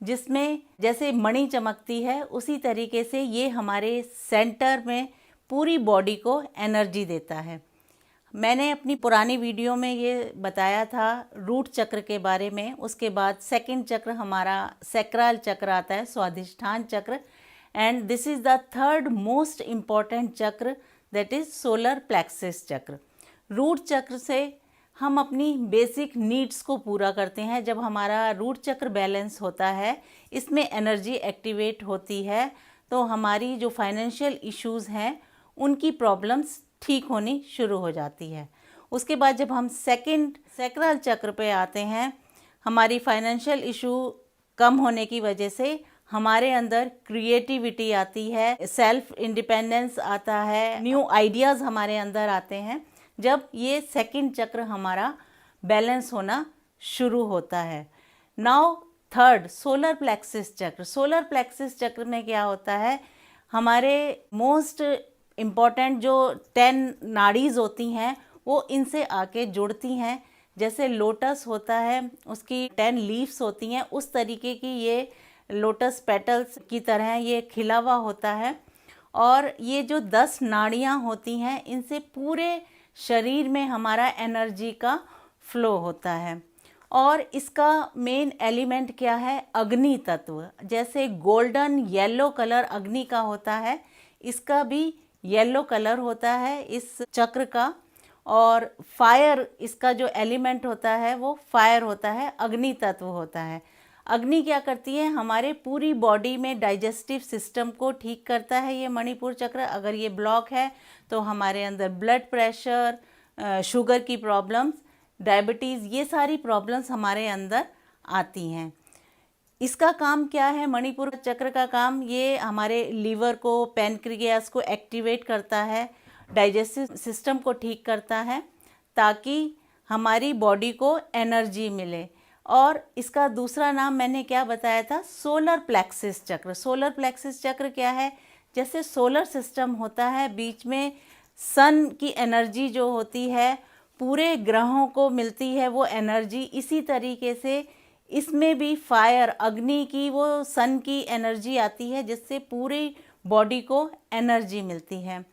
जिसमें जैसे मणि चमकती है उसी तरीके से ये हमारे सेंटर में पूरी बॉडी को एनर्जी देता है। मैंने अपनी पुरानी वीडियो में ये बताया था रूट चक्र के बारे में। उसके बाद सेकंड चक्र हमारा सैक्रल चक्र आता है, स्वादिष्ठान चक्र, and this is the third most important चक्र, दैट इज सोलर प्लेक्सिस चक्र। रूट चक्र से हम अपनी बेसिक नीड्स को पूरा करते हैं। जब हमारा रूट चक्र बैलेंस होता है, इसमें एनर्जी एक्टिवेट होती है, तो हमारी जो फाइनेंशियल इश्यूज़ हैं उनकी प्रॉब्लम्स ठीक होनी शुरू हो जाती है। उसके बाद जब हम सेकंड सैक्रल चक्र पे आते हैं, हमारी फाइनेंशियल इशू कम होने की वजह से हमारे अंदर क्रिएटिविटी आती है, सेल्फ इंडिपेंडेंस आता है, न्यू आइडियाज़ हमारे अंदर आते हैं जब ये सेकंड चक्र हमारा बैलेंस होना शुरू होता है। नाउ थर्ड सोलर प्लेक्सिस चक्र। सोलर प्लेक्सिस चक्र में क्या होता है, हमारे मोस्ट इम्पॉर्टेंट जो 10 नाड़ीज़ होती हैं वो इनसे आके जुड़ती हैं। जैसे लोटस होता है, उसकी 10 लीव्स होती हैं, उस तरीके की ये लोटस पेटल्स की तरह ये खिला हुआ होता है। और ये जो 10 नाड़ियाँ होती हैं, इनसे पूरे शरीर में हमारा एनर्जी का फ्लो होता है। और इसका मेन एलिमेंट क्या है? अग्नि तत्व। जैसे गोल्डन येलो कलर अग्नि का होता है, इसका भी येलो कलर होता है इस चक्र का। और फायर, इसका जो एलिमेंट होता है वो फायर होता है, अग्नि तत्व होता है। अग्नि क्या करती है? हमारे पूरी बॉडी में डाइजेस्टिव सिस्टम को ठीक करता है ये मणिपुर चक्र। अगर ये ब्लॉक है तो हमारे अंदर ब्लड प्रेशर, शुगर की प्रॉब्लम्स, डायबिटीज़, ये सारी प्रॉब्लम्स हमारे अंदर आती हैं। इसका काम क्या है? मणिपुर चक्र का काम ये हमारे लीवर को, पैनक्रियास को एक्टिवेट करता है, डाइजेस्टिव सिस्टम को ठीक करता है, ताकि हमारी बॉडी को एनर्जी मिले। और इसका दूसरा नाम मैंने क्या बताया था? सोलर प्लेक्सिस चक्र। सोलर प्लेक्सिस चक्र क्या है? जैसे सोलर सिस्टम होता है, बीच में सन की एनर्जी जो होती है पूरे ग्रहों को मिलती है वो एनर्जी, इसी तरीके से इसमें भी फायर, अग्नि की, वो सन की एनर्जी आती है, जिससे पूरी बॉडी को एनर्जी मिलती है।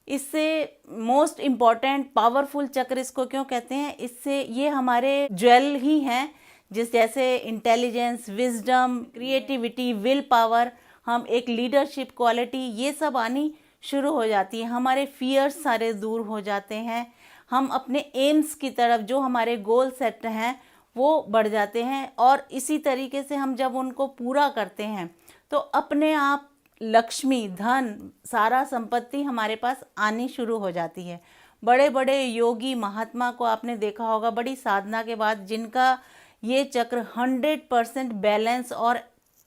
इससे मोस्ट इम्पॉर्टेंट पावरफुल चक्र इसको क्यों कहते हैं? इससे ये हमारे ज्वेल ही हैं, जैसे intelligence, wisdom, creativity, will power, हम एक लीडरशिप क्वालिटी, ये सब आनी शुरू हो जाती है। हमारे फियर्स सारे दूर हो जाते हैं। हम अपने एम्स की तरफ, जो हमारे गोल सेट हैं, वो बढ़ जाते हैं। और इसी तरीके से हम जब उनको पूरा करते हैं तो अपने आप लक्ष्मी, धन, सारा संपत्ति हमारे पास आनी शुरू हो जाती है। बड़े बड़े योगी महात्मा को आपने देखा होगा, बड़ी साधना के बाद जिनका ये चक्र 100% बैलेंस और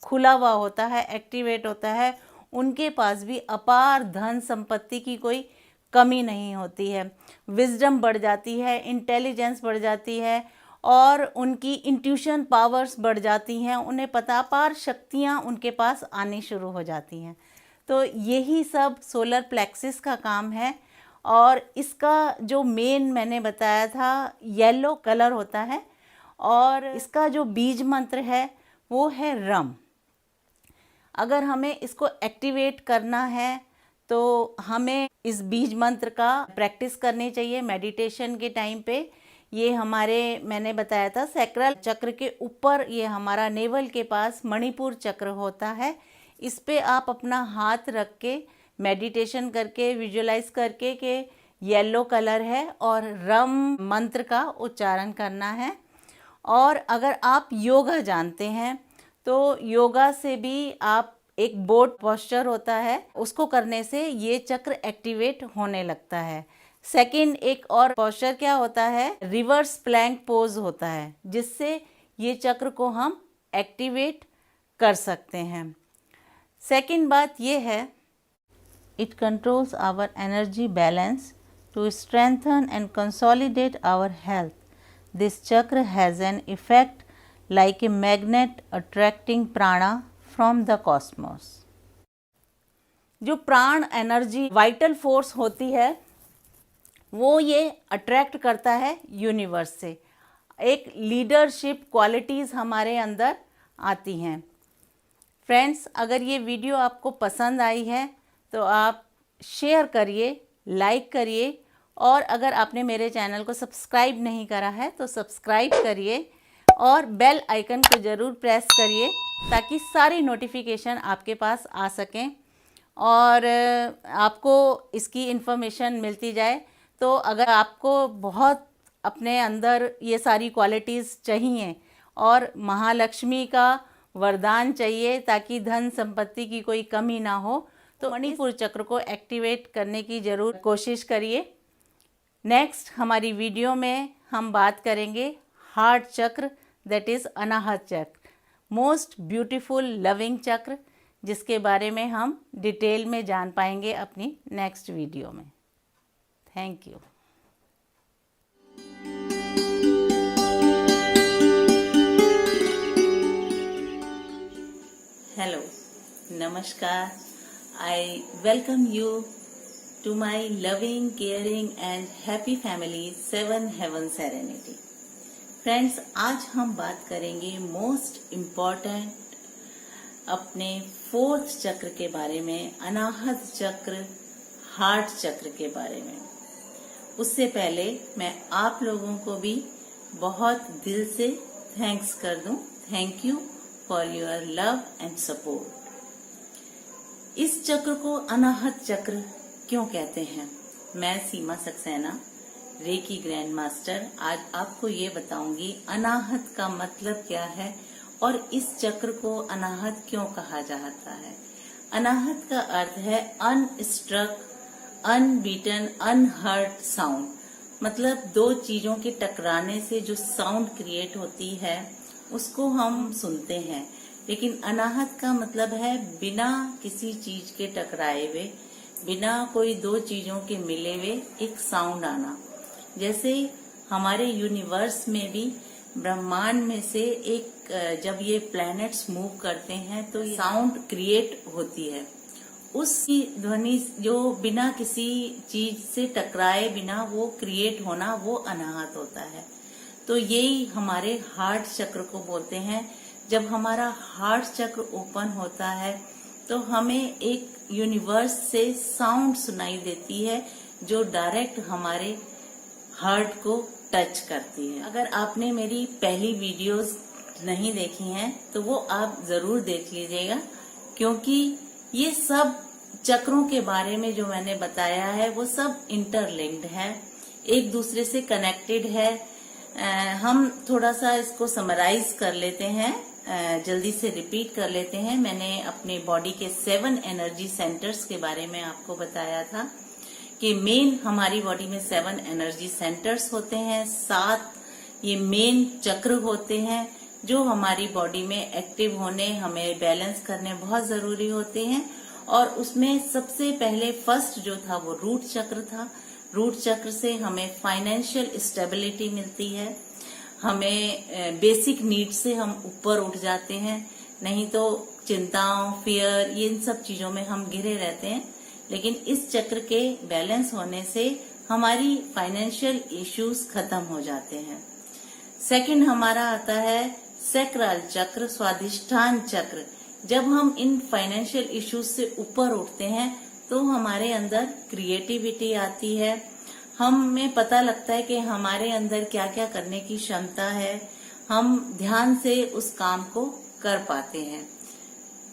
खुला हुआ होता है, एक्टिवेट होता है, उनके पास भी अपार धन संपत्ति की कोई कमी नहीं होती है। विजडम बढ़ जाती है, इंटेलिजेंस बढ़ जाती है और उनकी इंट्यूशन पावर्स बढ़ जाती हैं। उन्हें पता, अपार शक्तियाँ उनके पास आनी शुरू हो जाती हैं। तो यही सब सोलर प्लेक्सिस का काम है। और इसका जो मेन मैंने बताया था, येलो कलर होता है और इसका जो बीज मंत्र है वो है रम। अगर हमें इसको एक्टिवेट करना है तो हमें इस बीज मंत्र का प्रैक्टिस करनी चाहिए मेडिटेशन के टाइम पे। ये हमारे, मैंने बताया था, सैक्रल चक्र के ऊपर, ये हमारा नेवल के पास मणिपुर चक्र होता है। इस पे आप अपना हाथ रख के मेडिटेशन करके, विजुअलाइज करके कि येलो कलर है और रम मंत्र का उच्चारण करना है। और अगर आप योगा जानते हैं तो योगा से भी आप, एक बोट पोस्चर होता है, उसको करने से ये चक्र एक्टिवेट होने लगता है। सेकंड, एक और पोस्चर क्या होता है, रिवर्स प्लैंक पोज होता है, जिससे ये चक्र को हम एक्टिवेट कर सकते हैं। सेकंड बात ये है, it controls our energy balance to strengthen and consolidate our health. This chakra has an effect like a magnet attracting prana from the cosmos। जो प्राण एनर्जी, वाइटल फोर्स होती है, वो ये अट्रैक्ट करता है यूनिवर्स से। एक लीडरशिप क्वालिटीज़ हमारे अंदर आती हैं। फ्रेंड्स, अगर ये वीडियो आपको पसंद आई है तो आप शेयर करिए, लाइक करिए, और अगर आपने मेरे चैनल को सब्सक्राइब नहीं करा है तो सब्सक्राइब करिए और बेल आइकन को ज़रूर प्रेस करिए ताकि सारी नोटिफिकेशन आपके पास आ सकें और आपको इसकी इन्फॉर्मेशन मिलती जाए। तो अगर आपको बहुत अपने अंदर ये सारी क्वालिटीज़ चाहिए और महालक्ष्मी का वरदान चाहिए ताकि धन संपत्ति की कोई कमी ना हो, तो मणिपुर चक्र को एक्टिवेट करने की ज़रूर कोशिश करिए। नेक्स्ट हमारी वीडियो में हम बात करेंगे हार्ट चक्र, दैट इज़ अनाहत चक्र, मोस्ट ब्यूटीफुल लविंग चक्र, जिसके बारे में हम डिटेल में जान पाएंगे अपनी नेक्स्ट वीडियो में। Thank you. हेलो, नमस्कार। I welcome you to my loving, caring and happy family 7 Heaven Serenity। Friends, आज हम बात करेंगे मोस्ट इम्पॉर्टेंट अपने 4th चक्र के बारे में, अनाहत चक्र, हार्ट चक्र के बारे में। उससे पहले मैं आप लोगों को भी बहुत दिल से थैंक्स कर दूं। Thank you for your love and support. इस चक्र को अनाहत चक्र क्यों कहते हैं? मैं सीमा सक्सेना, रेकी ग्रैंड मास्टर, आज आपको ये बताऊंगी अनाहत का मतलब क्या है और इस चक्र को अनाहत क्यों कहा जाता है। अनाहत का अर्थ है अनस्ट्रक, अनबीटन, अनहर्ट साउंड। मतलब दो चीजों के टकराने से जो साउंड क्रिएट होती है उसको हम सुनते हैं, लेकिन अनाहत का मतलब है बिना किसी चीज के टकराए हुए, बिना कोई दो चीजों के मिले हुए एक साउंड आना। जैसे हमारे यूनिवर्स में भी, ब्रह्मांड में से एक, जब ये प्लैनेट्स मूव करते हैं तो साउंड क्रिएट होती है। उसकी ध्वनि जो बिना किसी चीज से टकराए बिना वो क्रिएट होना, वो अनाहत होता है। तो यही हमारे हार्ट चक्र को बोलते हैं। जब हमारा हार्ट चक्र ओपन होता है तो हमें एक यूनिवर्स से साउंड सुनाई देती है जो डायरेक्ट हमारे हार्ट को टच करती है। अगर आपने मेरी पहली वीडियोस नहीं देखी हैं तो वो आप जरूर देख लीजिएगा, क्योंकि ये सब चक्रों के बारे में जो मैंने बताया है वो सब इंटरलिंक्ड है, एक दूसरे से कनेक्टेड है। हम थोड़ा सा इसको समराइज कर लेते हैं, जल्दी से रिपीट कर लेते हैं। मैंने अपने बॉडी के 7 एनर्जी सेंटर्स के बारे में आपको बताया था कि मेन हमारी बॉडी में 7 एनर्जी सेंटर्स होते हैं, 7 ये मेन चक्र होते हैं जो हमारी बॉडी में एक्टिव होने, हमें बैलेंस करने बहुत जरूरी होते हैं। और उसमें सबसे पहले फर्स्ट जो था वो रूट चक्र था। रूट चक्र से हमें फाइनेंशियल स्टेबिलिटी मिलती है, हमें बेसिक नीड से हम ऊपर उठ जाते हैं, नहीं तो चिंताओं, फियर, ये इन सब चीजों में हम घिरे रहते हैं। लेकिन इस चक्र के बैलेंस होने से हमारी फाइनेंशियल इश्यूज खत्म हो जाते हैं। सेकंड हमारा आता है सैक्रल चक्र, स्वादिष्ठान चक्र। जब हम इन फाइनेंशियल इश्यूज से ऊपर उठते हैं तो हमारे अंदर क्रिएटिविटी आती है, हमें पता लगता है कि हमारे अंदर क्या क्या करने की क्षमता है, हम ध्यान से उस काम को कर पाते हैं।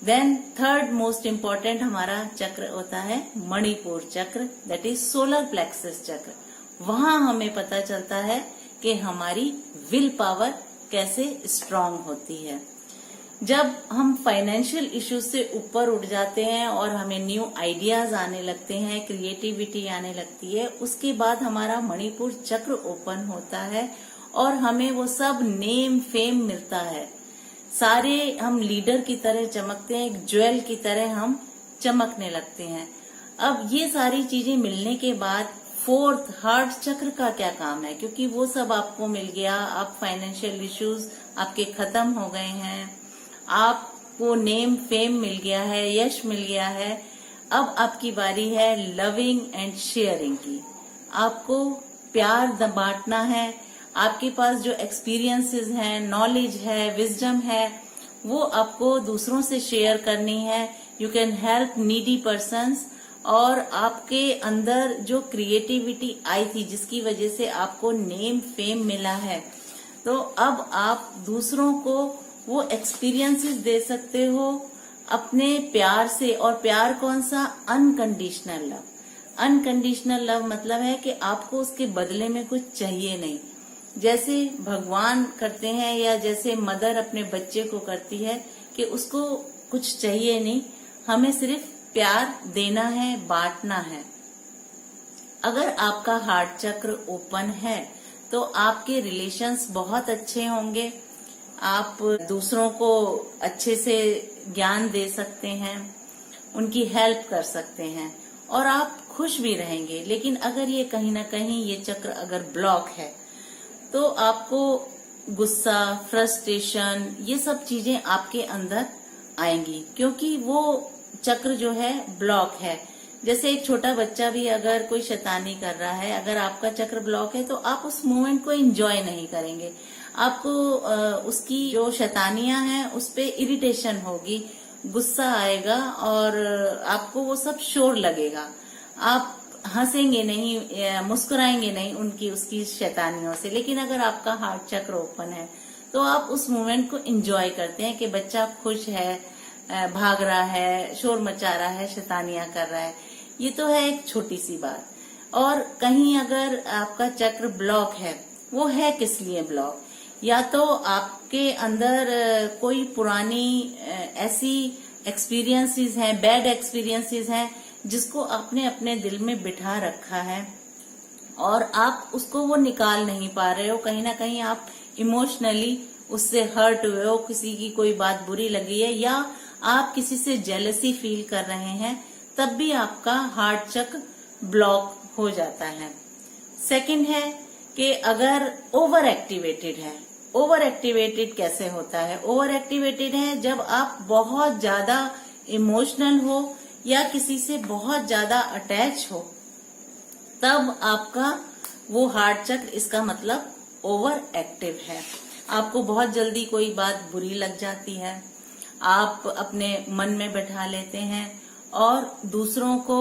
देन थर्ड मोस्ट इम्पोर्टेंट हमारा चक्र होता है मणिपुर चक्र, दैट इज सोलर प्लेक्सस चक्र। वहां हमें पता चलता है कि हमारी विल पावर कैसे स्ट्रांग होती है। जब हम फाइनेंशियल इश्यूज से ऊपर उठ जाते हैं और हमें न्यू आइडियाज आने लगते हैं, क्रिएटिविटी आने लगती है, उसके बाद हमारा मणिपुर चक्र ओपन होता है और हमें वो सब नेम फेम मिलता है। सारे हम लीडर की तरह चमकते हैं, एक ज्वेल की तरह हम चमकने लगते हैं। अब ये सारी चीजें मिलने के बाद फोर्थ हार्ट चक्र का क्या काम है, क्योंकि वो सब आपको मिल गया, आप फाइनेंशियल इश्यूज आपके खत्म हो गए हैं, आपको नेम फेम मिल गया है, यश मिल गया है। अब आपकी बारी है लविंग एंड शेयरिंग की। आपको प्यार बांटना है, आपके पास जो एक्सपीरियंसेस हैं, नॉलेज है, विजडम है, वो आपको दूसरों से शेयर करनी है। You can help needy persons. और आपके अंदर जो क्रिएटिविटी आई थी, जिसकी वजह से आपको नेम फेम मिला है, तो अब आप दूसरों को वो एक्सपीरियंसेस दे सकते हो अपने प्यार से। और प्यार कौन सा? Unconditional love. अनकंडीशनल लव मतलब है कि आपको उसके बदले में कुछ चाहिए नहीं, जैसे भगवान करते हैं या जैसे मदर अपने बच्चे को करती है कि उसको कुछ चाहिए नहीं, हमें सिर्फ प्यार देना है, बांटना है। अगर आपका हार्ट चक्र ओपन है तो आपके रिलेशंस बहुत अच्छे होंगे, आप दूसरों को अच्छे से ज्ञान दे सकते हैं, उनकी हेल्प कर सकते हैं और आप खुश भी रहेंगे। लेकिन अगर ये कहीं ना कहीं ये चक्र अगर ब्लॉक है तो आपको गुस्सा, फ्रस्ट्रेशन, ये सब चीजें आपके अंदर आएंगी, क्योंकि वो चक्र जो है ब्लॉक है। जैसे एक छोटा बच्चा भी अगर कोई शैतानी कर रहा है, अगर आपका चक्र ब्लॉक है तो आप उस मोमेंट को एंजॉय नहीं करेंगे, आपको उसकी जो शैतानियां हैं उस पे इरिटेशन होगी, गुस्सा आएगा और आपको वो सब शोर लगेगा। आप हंसेंगे नहीं, मुस्कुराएंगे नहीं उनकी उसकी शैतानियों से। लेकिन अगर आपका हार्ट चक्र ओपन है तो आप उस मोमेंट को एंजॉय करते हैं कि बच्चा खुश है, भाग रहा है, शोर मचा रहा है, शैतानियां कर रहा है। ये तो है एक छोटी सी बात। और कहीं अगर आपका चक्र ब्लॉक है, वो है किस लिए ब्लॉक? या तो आपके अंदर कोई पुरानी ऐसी एक्सपीरियंसेस हैं, बैड एक्सपीरियंसेस हैं, जिसको आपने अपने दिल में बिठा रखा है और आप उसको वो निकाल नहीं पा रहे हो। कहीं ना कहीं आप इमोशनली उससे हर्ट हुए हो, किसी की कोई बात बुरी लगी है या आप किसी से जेलसी फील कर रहे हैं, तब भी आपका हार्ट चक्र ब्लॉक हो जाता है। सेकंड है कि अगर ओवर एक्टिवेटेड है। ओवर एक्टिवेटेड कैसे होता है? ओवर एक्टिवेटेड है जब आप बहुत ज्यादा इमोशनल हो या किसी से बहुत ज्यादा अटैच हो, तब आपका वो हार्ट चक्र, इसका मतलब ओवर एक्टिव है। आपको बहुत जल्दी कोई बात बुरी लग जाती है, आप अपने मन में बैठा लेते हैं और दूसरों को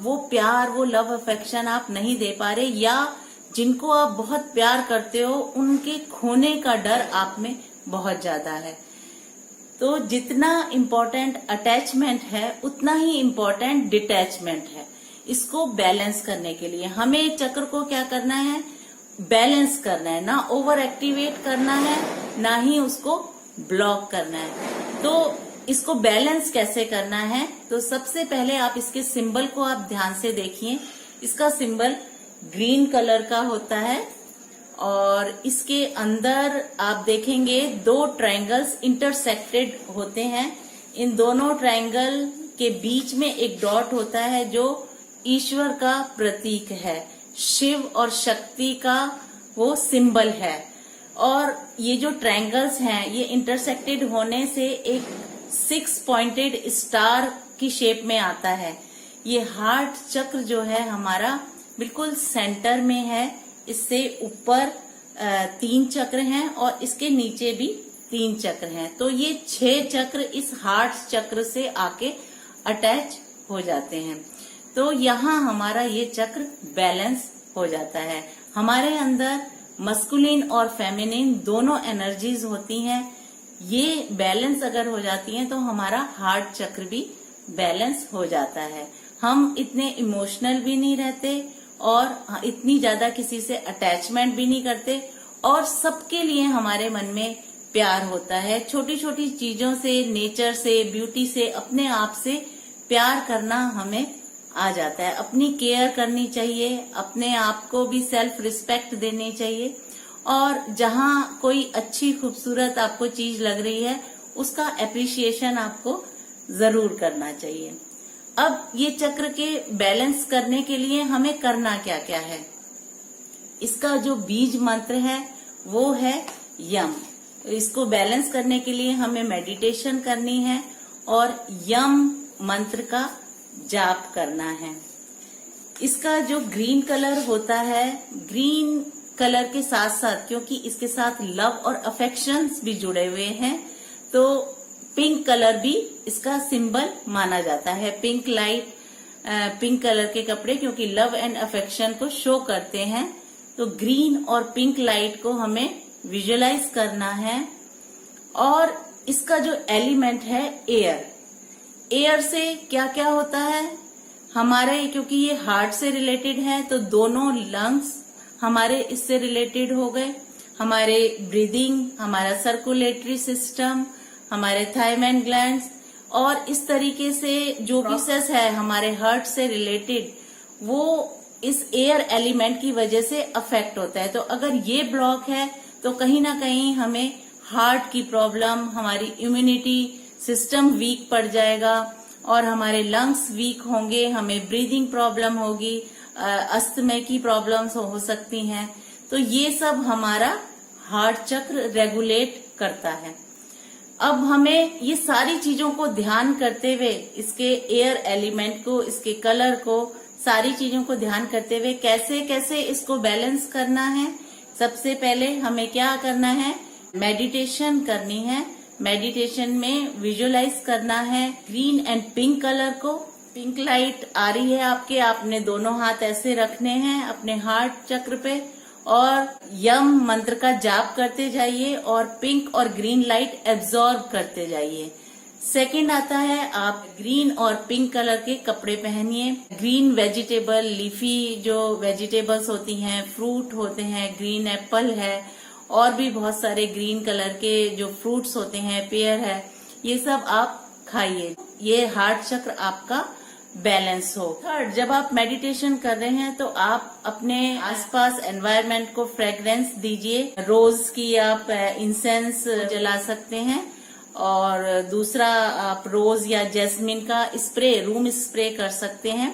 वो प्यार, वो लव अफेक्शन आप नहीं दे पा रहे, या जिनको आप बहुत प्यार करते हो उनके खोने का डर आप में बहुत ज्यादा है। तो जितना इम्पोर्टेंट अटैचमेंट है उतना ही इम्पोर्टेंट डिटैचमेंट है। इसको बैलेंस करने के लिए हमें चक्र को क्या करना है? बैलेंस करना है, ना ओवर एक्टिवेट करना है, ना ही उसको ब्लॉक करना है। तो इसको बैलेंस कैसे करना है, तो सबसे पहले आप इसके सिंबल को आप ध्यान से देखिए। इसका सिंबल ग्रीन कलर का होता है और इसके अंदर आप देखेंगे 2 ट्रायंगल्स इंटरसेक्टेड होते हैं। इन दोनों ट्रायंगल के बीच में एक डॉट होता है जो ईश्वर का प्रतीक है, शिव और शक्ति का वो सिंबल है। और ये जो ट्रायंगल्स हैं ये इंटरसेक्टेड होने से एक 6 पॉइंटेड स्टार की शेप में आता है। ये हार्ट चक्र जो है हमारा बिल्कुल सेंटर में है। इससे ऊपर 3 चक्र हैं और इसके नीचे भी 3 चक्र हैं। तो ये 6 चक्र इस हार्ट चक्र से आके अटैच हो जाते हैं। तो यहाँ हमारा ये चक्र बैलेंस हो जाता है। हमारे अंदर मस्कुलिन और फेमिनिन दोनों एनर्जीज होती हैं। ये बैलेंस अगर हो जाती हैं तो हमारा हार्ट चक्र भी बैलेंस हो जाता है। हम इतने इमोशनल भी नहीं रहते और इतनी ज्यादा किसी से अटैचमेंट भी नहीं करते और सबके लिए हमारे मन में प्यार होता है। छोटी छोटी चीजों से, नेचर से, ब्यूटी से, अपने आप से प्यार करना हमें आ जाता है। अपनी केयर करनी चाहिए, अपने आप को भी सेल्फ रिस्पेक्ट देनी चाहिए और जहाँ कोई अच्छी खूबसूरत आपको चीज लग रही है उसका एप्रिसिएशन आपको जरूर करना चाहिए। अब ये चक्र के बैलेंस करने के लिए हमें करना क्या क्या है, इसका जो बीज मंत्र है वो है यम। इसको बैलेंस करने के लिए हमें मेडिटेशन करनी है और यम मंत्र का जाप करना है। इसका जो ग्रीन कलर होता है, ग्रीन कलर के साथ साथ क्योंकि इसके साथ लव और अफेक्शंस भी जुड़े हुए हैं तो पिंक कलर भी इसका सिंबल माना जाता है। पिंक लाइट, पिंक कलर के कपड़े क्योंकि लव एंड अफेक्शन को शो करते हैं। तो ग्रीन और पिंक लाइट को हमें विजुअलाइज करना है। और इसका जो एलिमेंट है एयर, एयर से क्या क्या होता है हमारे, क्योंकि ये हार्ट से रिलेटेड है तो दोनों लंग्स हमारे इससे रिलेटेड हो गए। हमारे ब्रीदिंग, हमारा सर्कुलेटरी सिस्टम, हमारे थायराइड ग्लैंड्स और इस तरीके से जो प्रोसेस है हमारे हार्ट से रिलेटेड वो इस एयर एलिमेंट की वजह से अफेक्ट होता है। तो अगर ये ब्लॉक है तो कहीं ना कहीं हमें हार्ट की प्रॉब्लम, हमारी इम्यूनिटी सिस्टम वीक पड़ जाएगा और हमारे लंग्स वीक होंगे, हमें ब्रीदिंग प्रॉब्लम होगी, अस्थमा की प्रॉब्लम्स हो सकती हैं। तो ये सब हमारा हार्ट चक्र रेगुलेट करता है। अब हमें ये सारी चीजों को ध्यान करते हुए, इसके एयर एलिमेंट को, इसके कलर को, सारी चीजों को ध्यान करते हुए कैसे कैसे इसको बैलेंस करना है। सबसे पहले हमें क्या करना है, मेडिटेशन करनी है। मेडिटेशन में विजुअलाइज करना है ग्रीन एंड पिंक कलर को। पिंक लाइट आ रही है आपके, आपने दोनों हाथ ऐसे रखने हैं अपने हार्ट चक्र पे और यम मंत्र का जाप करते जाइए और पिंक और ग्रीन लाइट एब्जॉर्ब करते जाइए। सेकंड आता है आप ग्रीन और पिंक कलर के कपड़े पहनिए। ग्रीन वेजिटेबल, लीफी जो वेजिटेबल्स होती हैं, फ्रूट होते हैं, ग्रीन एप्पल है और भी बहुत सारे ग्रीन कलर के जो फ्रूट्स होते हैं, पेयर है, ये सब आप खाइए। ये हार्ट चक्र आपका बैलेंस हो। थर्ड, जब आप मेडिटेशन कर रहे हैं तो आप अपने आसपास एनवायरनमेंट को फ्रेग्रेंस दीजिए। रोज की आप इंसेंस जला सकते हैं और दूसरा आप रोज या जैस्मिन का स्प्रे, रूम स्प्रे कर सकते हैं।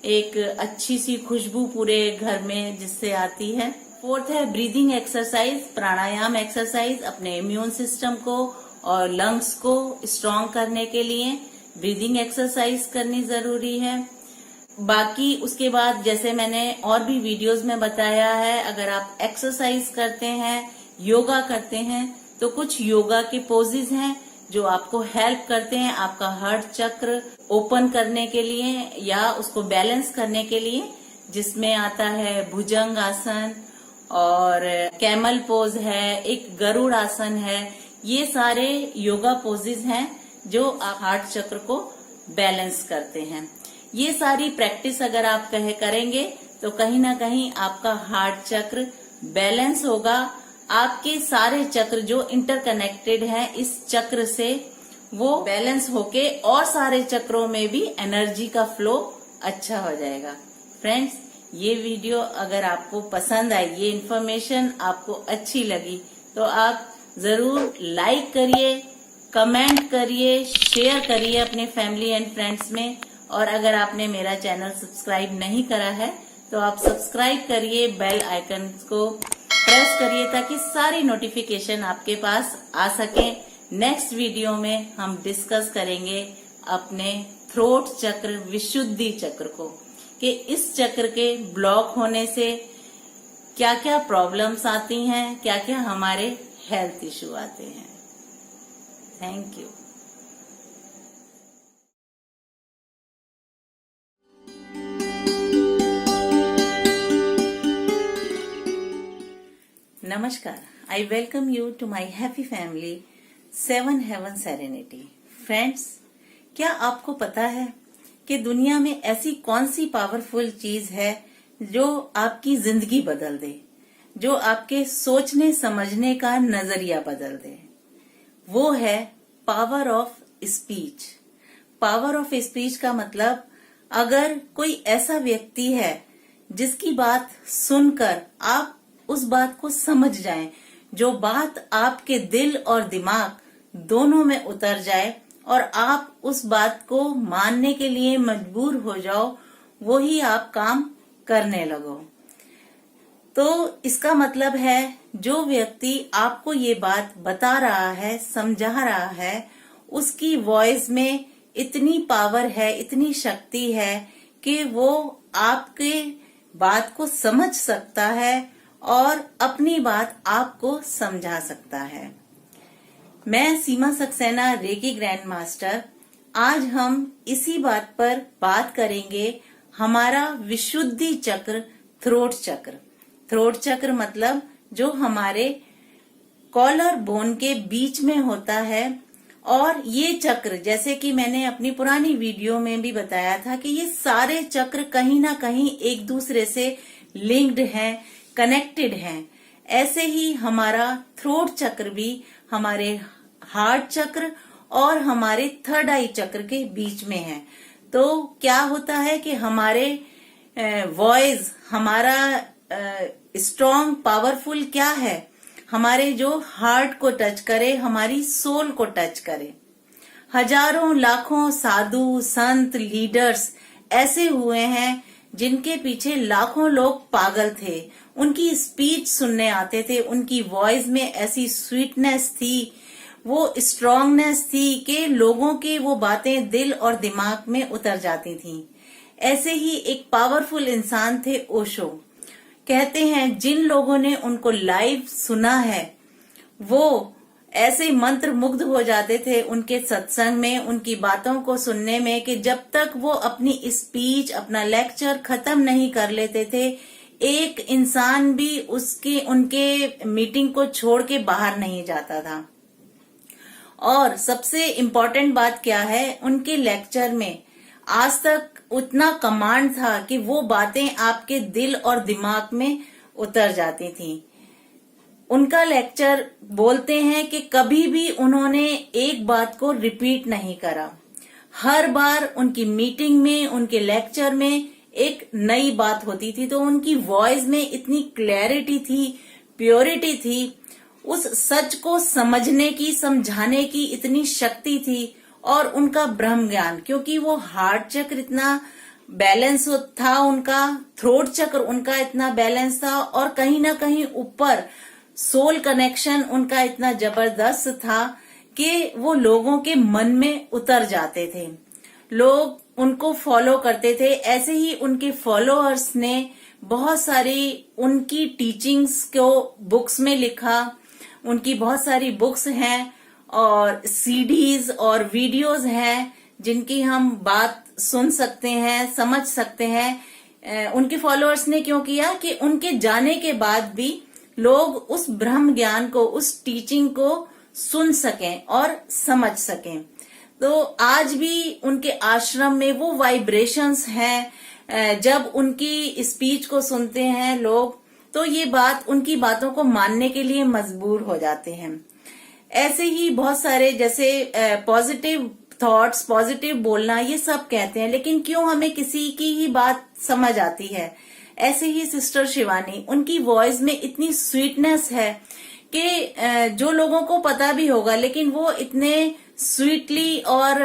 एक अच्छी सी खुशबू पूरे घर में जिससे आती है। फोर्थ है ब्रीदिंग एक्सरसाइज, प्राणायाम एक्सरसाइज। अपने इम्यून सिस्टम को और लंग्स को स्ट्रॉन्ग करने के लिए ब्रीदिंग एक्सरसाइज करनी जरूरी है। बाकी उसके बाद जैसे मैंने और भी वीडियोस में बताया है, अगर आप एक्सरसाइज करते हैं, योगा करते हैं तो कुछ योगा के पोजेज हैं जो आपको हेल्प करते हैं आपका हार्ट चक्र ओपन करने के लिए या उसको बैलेंस करने के लिए, जिसमें आता है भुजंग आसन और कैमल पोज है, एक गरुड़ आसन है। ये सारे योगा पोजेज हैं जो आप हार्ट चक्र को बैलेंस करते हैं। ये सारी प्रैक्टिस अगर आप करेंगे तो कहीं ना कहीं आपका हार्ट चक्र बैलेंस होगा, आपके सारे चक्र जो इंटरकनेक्टेड हैं इस चक्र से वो बैलेंस होके और सारे चक्रों में भी एनर्जी का फ्लो अच्छा हो जाएगा। फ्रेंड्स, ये वीडियो अगर आपको पसंद आई, ये इन्फॉर्मेशन आपको अच्छी लगी तो आप जरूर लाइक करिए, कमेंट करिए, शेयर करिए अपने फैमिली एंड फ्रेंड्स में। और अगर आपने मेरा चैनल सब्सक्राइब नहीं करा है तो आप सब्सक्राइब करिए, बेल आइकन को प्रेस करिए ताकि सारी नोटिफिकेशन आपके पास आ सके। नेक्स्ट वीडियो में हम डिस्कस करेंगे अपने थ्रोट चक्र, विशुद्धि चक्र को, कि इस चक्र के ब्लॉक होने से क्या क्या प्रॉब्लम्स आती हैं, क्या क्या हमारे हेल्थ इश्यू आते हैं। Thank you. नमस्कार, I welcome you to my happy family 7 heaven serenity. Friends, क्या आपको पता है कि दुनिया में ऐसी कौन सी पावरफुल चीज है जो आपकी जिंदगी बदल दे, जो आपके सोचने समझने का नजरिया बदल दे? वो है power of speech. Power of speech का मतलब, अगर कोई ऐसा व्यक्ति है जिसकी बात सुनकर आप उस बात को समझ जाएं, जो बात आपके दिल और दिमाग दोनों में उतर जाए और आप उस बात को मानने के लिए मजबूर हो जाओ, वो ही आप काम करने लगो। तो इसका मतलब है, जो व्यक्ति आपको ये बात बता रहा है, समझा रहा है, उसकी वॉइस में इतनी पावर है, इतनी शक्ति है कि वो आपके बात को समझ सकता है और अपनी बात आपको समझा सकता है। मैं सीमा सक्सेना, रेकी ग्रैंड मास्टर। आज हम इसी बात पर बात करेंगे, हमारा विशुद्धि चक्र, थ्रोट चक्र। थ्रोट चक्र मतलब जो हमारे कॉलर बोन के बीच में होता है। और ये चक्र, जैसे कि मैंने अपनी पुरानी वीडियो में भी बताया था, कि ये सारे चक्र कहीं ना कहीं एक दूसरे से लिंक्ड हैं, कनेक्टेड हैं। ऐसे ही हमारा थ्रोट चक्र भी हमारे हार्ट चक्र और हमारे थर्ड आई चक्र के बीच में है। तो क्या होता है कि हमारे वॉइस, हमारा स्ट्रॉन्ग पावरफुल क्या है, हमारे जो हार्ट को टच करे, हमारी सोल को टच करे। हजारों लाखों साधु, संत, लीडर्स ऐसे हुए हैं जिनके पीछे लाखों लोग पागल थे। उनकी स्पीच सुनने आते थे, उनकी वॉइस में ऐसी स्वीटनेस थी, वो स्ट्रांगनेस थी कि लोगों के वो बातें दिल और दिमाग में उतर जाती थीं। ऐसे ही एक पावरफुल इंसान थे ओशो। कहते हैं जिन लोगों ने उनको लाइव सुना है वो ऐसे मंत्र मुग्ध हो जाते थे उनके सत्संग में, उनकी बातों को सुनने में, कि जब तक वो अपनी स्पीच, अपना लेक्चर खत्म नहीं कर लेते थे, एक इंसान भी उनके मीटिंग को छोड़ के बाहर नहीं जाता था। और सबसे इम्पोर्टेंट बात क्या है, उनके लेक्चर में आज तक उतना कमांड था कि वो बातें आपके दिल और दिमाग में उतर जाती थी। उनका लेक्चर, बोलते हैं कि कभी भी उन्होंने एक बात को रिपीट नहीं करा। हर बार उनकी मीटिंग में, उनके लेक्चर में एक नई बात होती थी। तो उनकी वॉइस में इतनी क्लैरिटी थी, प्योरिटी थी, उस सच को समझने की, समझाने की इतनी शक्ति थी। और उनका ब्रह्म ज्ञान, क्योंकि वो हार्ट चक्र इतना बैलेंस था, उनका थ्रोट चक्र उनका इतना बैलेंस था, और कहीं ना कहीं ऊपर सोल कनेक्शन उनका इतना जबरदस्त था कि वो लोगों के मन में उतर जाते थे, लोग उनको फॉलो करते थे। ऐसे ही उनके फॉलोअर्स ने बहुत सारी उनकी टीचिंग्स को बुक्स में लिखा। उनकी बहुत सारी बुक्स हैं और सीडीज और वीडियोस हैं जिनकी हम बात सुन सकते हैं, समझ सकते हैं। उनके फॉलोअर्स ने क्यों किया कि उनके जाने के बाद भी लोग उस ब्रह्म ज्ञान को, उस टीचिंग को सुन सकें और समझ सकें। तो आज भी उनके आश्रम में वो वाइब्रेशंस हैं। जब उनकी स्पीच को सुनते हैं लोग तो ये बात उनकी बातों को मानने के लिए मजबूर हो जाते हैं। ऐसे ही बहुत सारे जैसे पॉजिटिव थॉट्स, पॉजिटिव बोलना, ये सब कहते हैं, लेकिन क्यों हमें किसी की ही बात समझ आती है। ऐसे ही सिस्टर शिवानी, उनकी वॉइस में इतनी स्वीटनेस है कि जो लोगों को पता भी होगा, लेकिन वो इतने स्वीटली और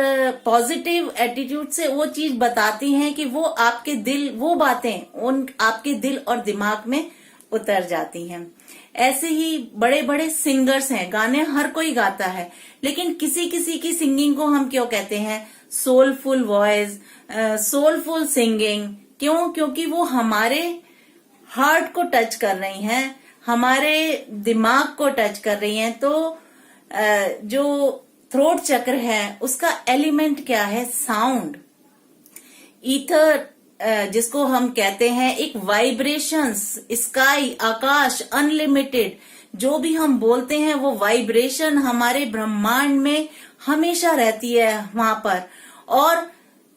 पॉजिटिव एटीट्यूड से वो चीज बताती हैं कि वो आपके दिल, वो बातें उन आपके दिल और दिमाग में उतर जाती हैं। ऐसे ही बड़े बड़े सिंगर्स हैं, गाने हर कोई गाता है, लेकिन किसी किसी की सिंगिंग को हम क्यों कहते हैं सोलफुल वॉइस, सोलफुल सिंगिंग। क्यों? क्योंकि वो हमारे हार्ट को टच कर रही हैं, हमारे दिमाग को टच कर रही हैं। तो जो थ्रोट चक्र है उसका एलिमेंट क्या है? साउंड, ईथर, जिसको हम कहते हैं एक वाइब्रेशंस, स्काई, आकाश, अनलिमिटेड, जो भी हम बोलते हैं वो वाइब्रेशन हमारे ब्रह्मांड में हमेशा रहती है वहां पर। और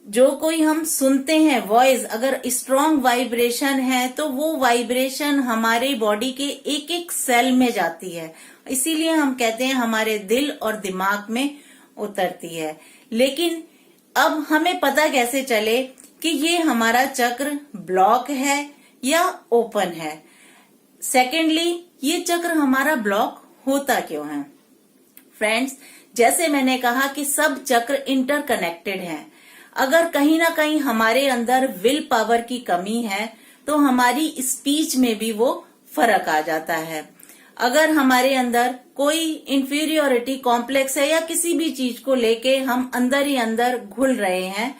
जो कोई हम सुनते हैं वॉइस, अगर स्ट्रॉन्ग वाइब्रेशन है तो वो वाइब्रेशन हमारे बॉडी के एक एक सेल में जाती है, इसीलिए हम कहते हैं हमारे दिल और दिमाग में उतरती है। लेकिन अब हमें पता कैसे चले कि ये हमारा चक्र ब्लॉक है या ओपन है? सेकेंडली, ये चक्र हमारा ब्लॉक होता क्यों है? फ्रेंड्स, जैसे मैंने कहा कि सब चक्र इंटरकनेक्टेड हैं। अगर कहीं ना कहीं हमारे अंदर विल पावर की कमी है तो हमारी स्पीच में भी वो फर्क आ जाता है। अगर हमारे अंदर कोई इंफीरियोरिटी कॉम्प्लेक्स है या किसी भी चीज को लेके हम अंदर ही अंदर घुल रहे हैं,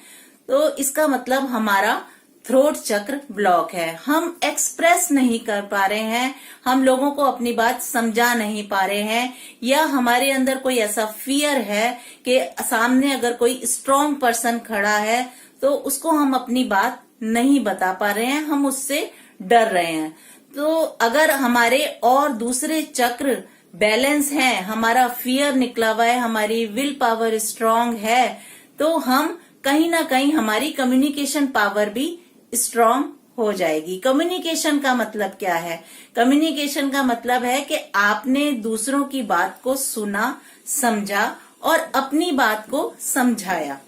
तो इसका मतलब हमारा थ्रोट चक्र ब्लॉक है। हम एक्सप्रेस नहीं कर पा रहे हैं, हम लोगों को अपनी बात समझा नहीं पा रहे हैं, या हमारे अंदर कोई ऐसा फियर है कि सामने अगर कोई स्ट्रांग पर्सन खड़ा है तो उसको हम अपनी बात नहीं बता पा रहे हैं, हम उससे डर रहे हैं। तो अगर हमारे और दूसरे चक्र बैलेंस हैं, हमारा फियर निकला हुआ है, हमारी विल पावर स्ट्रांग है, तो हम कहीं ना कहीं हमारी कम्युनिकेशन पावर भी स्ट्रांग हो जाएगी। कम्युनिकेशन का मतलब क्या है? कम्युनिकेशन का मतलब है कि आपने दूसरों की बात को सुना, समझा और अपनी बात को समझाया।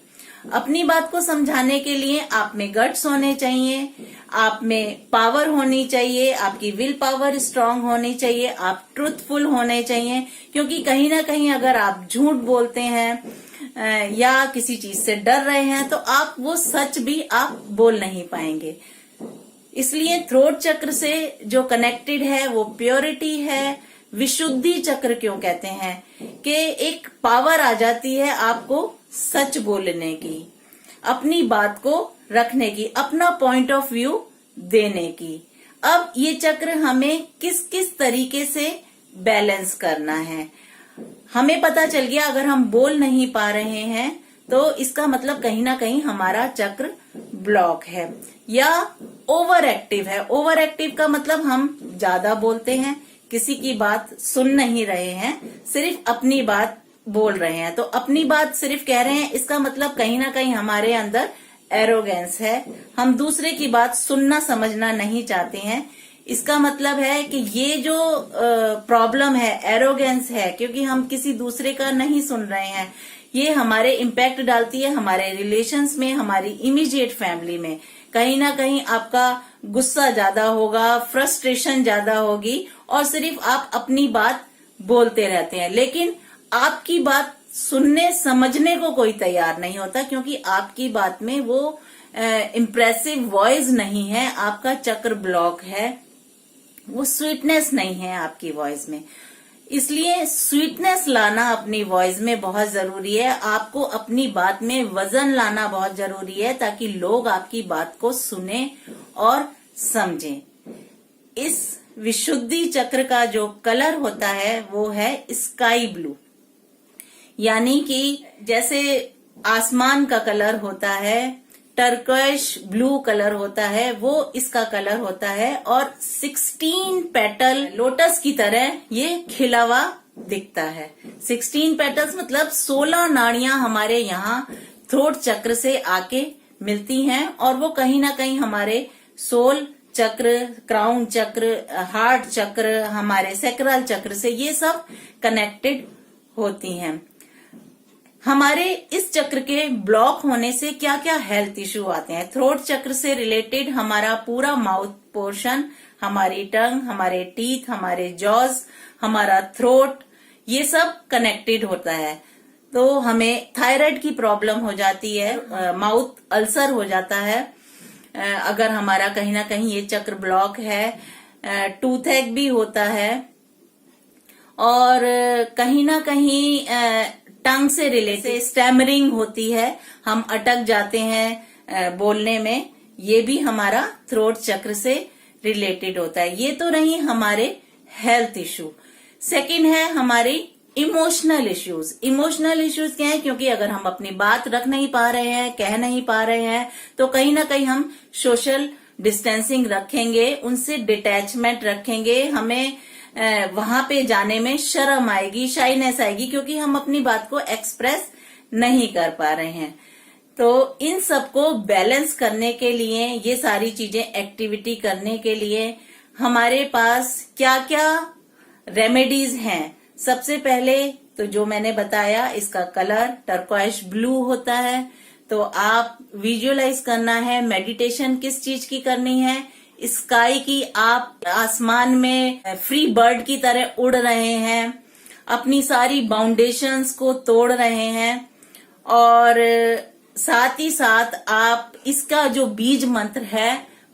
अपनी बात को समझाने के लिए आप में गट्स होने चाहिए, आप में पावर होनी चाहिए, आपकी विल पावर स्ट्रांग होनी चाहिए, आप ट्रूथफुल होने चाहिए। क्योंकि कहीं ना कहीं अगर आप झूठ बोलते हैं या किसी चीज से डर रहे हैं तो आप वो सच भी आप बोल नहीं पाएंगे। इसलिए थ्रोट चक्र से जो कनेक्टेड है वो प्योरिटी है। विशुद्धि चक्र क्यों कहते हैं? कि एक पावर आ जाती है आपको सच बोलने की, अपनी बात को रखने की, अपना पॉइंट ऑफ व्यू देने की। अब ये चक्र हमें किस किस तरीके से बैलेंस करना है हमें पता चल गया। अगर हम बोल नहीं पा रहे हैं तो इसका मतलब कहीं ना कहीं हमारा चक्र ब्लॉक है या ओवर एक्टिव है। ओवर एक्टिव का मतलब हम ज्यादा बोलते हैं, किसी की बात सुन नहीं रहे हैं, सिर्फ अपनी बात बोल रहे हैं। तो अपनी बात सिर्फ कह रहे हैं, इसका मतलब कहीं ना कहीं हमारे अंदर एरोगेंस है, हम दूसरे की बात सुनना समझना नहीं चाहते हैं। इसका मतलब है कि ये जो प्रॉब्लम है, एरोगेंस है, क्योंकि हम किसी दूसरे का नहीं सुन रहे हैं, ये हमारे इम्पैक्ट डालती है हमारे रिलेशंस में, हमारी इमीडिएट फैमिली में। कहीं ना कहीं आपका गुस्सा ज्यादा होगा, फ्रस्ट्रेशन ज्यादा होगी और सिर्फ आप अपनी बात बोलते रहते हैं, लेकिन आपकी बात सुनने समझने को कोई तैयार नहीं होता, क्योंकि आपकी बात में वो इम्प्रेसिव वॉइस नहीं है, आपका चक्र ब्लॉक है, वो स्वीटनेस नहीं है आपकी वॉइस में। इसलिए स्वीटनेस लाना अपनी वॉइस में बहुत जरूरी है। आपको अपनी बात में वजन लाना बहुत जरूरी है ताकि लोग आपकी बात को सुने और समझें। इस विशुद्धि चक्र का जो कलर होता है वो है स्काई ब्लू, यानी कि जैसे आसमान का कलर होता है, टर्कोइश ब्लू कलर होता है, वो इसका कलर होता है। और 16 पेटल लोटस की तरह ये खिला हुआ दिखता है। 16 पेटल्स मतलब 16 नाड़ियां हमारे यहाँ थ्रोट चक्र से आके मिलती हैं और वो कहीं ना कहीं हमारे सोल चक्र, क्राउन चक्र, हार्ट चक्र, हमारे सैक्रल चक्र से ये सब कनेक्टेड होती हैं। हमारे इस चक्र के ब्लॉक होने से क्या क्या हेल्थ इश्यू आते हैं। थ्रोट चक्र से रिलेटेड हमारा पूरा माउथ पोर्शन, हमारी टंग, हमारे टीथ, हमारे जॉज, हमारा थ्रोट, ये सब कनेक्टेड होता है। तो हमें थायराइड की प्रॉब्लम हो जाती है, माउथ अल्सर हो जाता है अगर हमारा कहीं ना कहीं ये चक्र ब्लॉक है। टूथएक भी होता है और कहीं ना कहीं टंग से रिलेटेड स्टैमरिंग होती है, हम अटक जाते हैं बोलने में, ये भी हमारा थ्रोट चक्र से रिलेटेड होता है। ये तो रही हमारे हेल्थ इश्यू। सेकंड है हमारी इमोशनल इश्यूज। इमोशनल इश्यूज क्या है? क्योंकि अगर हम अपनी बात रख नहीं पा रहे हैं, कह नहीं पा रहे हैं, तो कहीं ना कहीं हम सोशल डिस्टेंसिंग रखेंगे, उनसे डिटैचमेंट रखेंगे, हमें वहां पे जाने में शर्म आएगी, शाइनेस आएगी, क्योंकि हम अपनी बात को एक्सप्रेस नहीं कर पा रहे हैं। तो इन सबको बैलेंस करने के लिए, ये सारी चीजें एक्टिविटी करने के लिए हमारे पास क्या क्या रेमेडीज हैं। सबसे पहले तो जो मैंने बताया, इसका कलर टर्क्वाइश ब्लू होता है। तो आप विजुअलाइज करना है, मेडिटेशन किस चीज की करनी है, स्काई की, आप आसमान में फ्री बर्ड की तरह उड़ रहे हैं, अपनी सारी बाउंडेशंस को तोड़ रहे हैं, और साथ ही साथ आप इसका जो बीज मंत्र है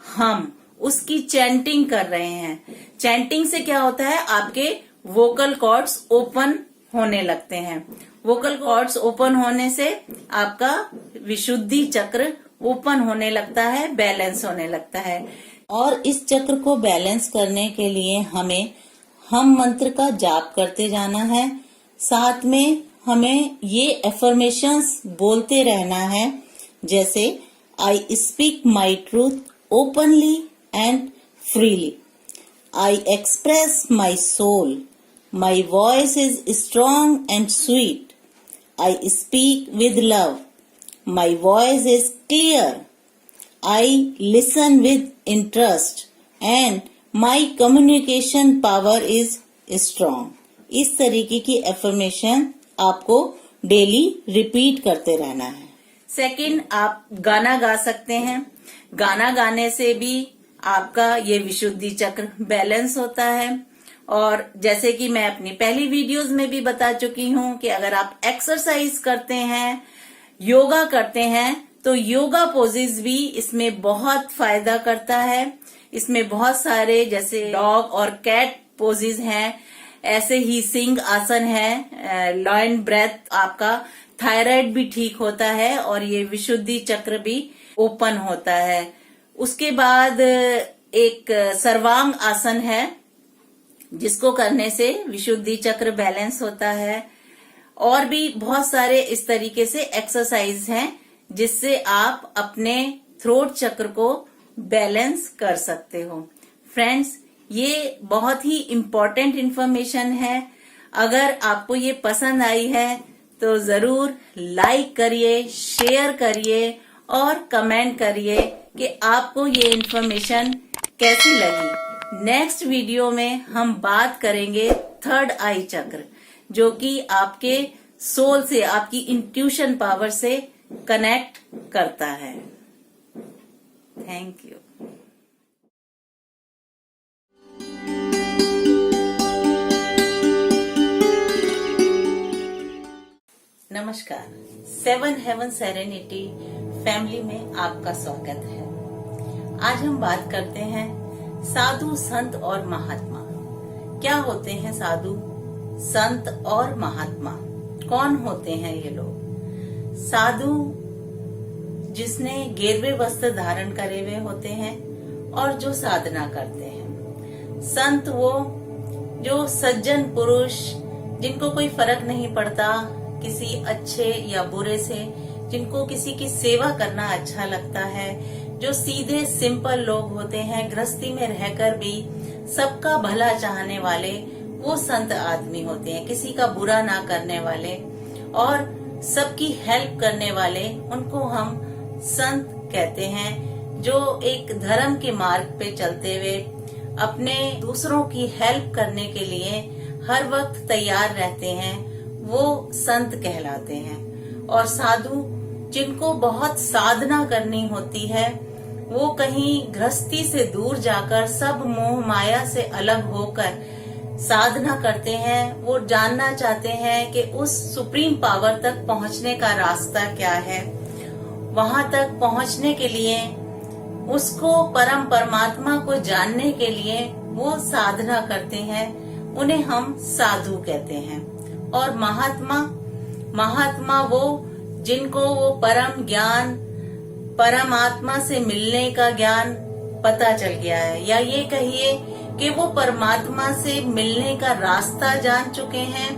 हम उसकी चैंटिंग कर रहे हैं। चैंटिंग से क्या होता है, आपके वोकल कॉर्ड्स ओपन होने लगते हैं। वोकल कॉर्ड्स ओपन होने से आपका विशुद्धि चक्र ओपन होने लगता है, बैलेंस होने लगता है। और इस चक्र को बैलेंस करने के लिए हमें हम मंत्र का जाप करते जाना है। साथ में हमें ये एफर्मेशंस बोलते रहना है, जैसे I speak my truth openly and freely, I express my soul, my voice is strong and sweet, I speak with love, my voice is clear, I listen with interest and my communication power is strong. इस तरीके की एफर्मेशन आपको डेली रिपीट करते रहना है। सेकंड, आप गाना गा सकते हैं। गाना गाने से भी आपका ये विशुद्धि चक्र बैलेंस होता है। और जैसे कि मैं अपनी पहली वीडियोस में भी बता चुकी हूँ कि अगर आप एक्सरसाइज करते हैं, योगा करते हैं, तो योगा पोजेज भी इसमें बहुत फायदा करता है। इसमें बहुत सारे जैसे डॉग और कैट पोजेज हैं, ऐसे ही सिंह आसन है, लॉयन ब्रेथ, आपका थायराइड भी ठीक होता है और ये विशुद्धि चक्र भी ओपन होता है। उसके बाद एक सर्वांग आसन है, जिसको करने से विशुद्धि चक्र बैलेंस होता है। और भी बहुत सारे इस तरीके से एक्सरसाइज हैं जिससे आप अपने थ्रोट चक्र को बैलेंस कर सकते हो। फ्रेंड्स, ये बहुत ही इम्पोर्टेंट इंफॉर्मेशन है। अगर आपको ये पसंद आई है तो जरूर लाइक करिए, शेयर करिए और कमेंट करिए कि आपको ये इंफॉर्मेशन कैसी लगी। नेक्स्ट वीडियो में हम बात करेंगे थर्ड आई चक्र, जो कि आपके सोल से, आपकी इंट्यूशन पावर से कनेक्ट करता है। Thank you. नमस्कार, 7 हेवन सेरेनिटी फैमिली में आपका स्वागत है। आज हम बात करते हैं साधु, संत और महात्मा। क्या होते हैं साधु, संत और महात्मा? कौन होते हैं ये लोग? साधु जिसने गेरुए वस्त्र धारण करे हुए होते हैं और जो साधना करते हैं। संत वो जो सज्जन पुरुष, जिनको कोई फर्क नहीं पड़ता किसी अच्छे या बुरे से, जिनको किसी की सेवा करना अच्छा लगता है, जो सीधे सिंपल लोग होते हैं, गृहस्थी में रहकर भी सबका भला चाहने वाले, वो संत आदमी होते हैं। किसी का बुरा ना करने वाले और सबकी हेल्प करने वाले, उनको हम संत कहते हैं। जो एक धर्म के मार्ग पे चलते हुए अपने दूसरों की हेल्प करने के लिए हर वक्त तैयार रहते हैं, वो संत कहलाते हैं। और साधु जिनको बहुत साधना करनी होती है, वो कहीं गृहस्थी से दूर जाकर सब मोह माया से अलग होकर साधना करते हैं। वो जानना चाहते हैं कि उस सुप्रीम पावर तक पहुंचने का रास्ता क्या है। वहां तक पहुंचने के लिए, उसको परम परमात्मा को जानने के लिए वो साधना करते हैं। उन्हें हम साधु कहते हैं। और महात्मा वो जिनको वो परम ज्ञान, परमात्मा से मिलने का ज्ञान पता चल गया है, या ये कहिए कि वो परमात्मा से मिलने का रास्ता जान चुके हैं,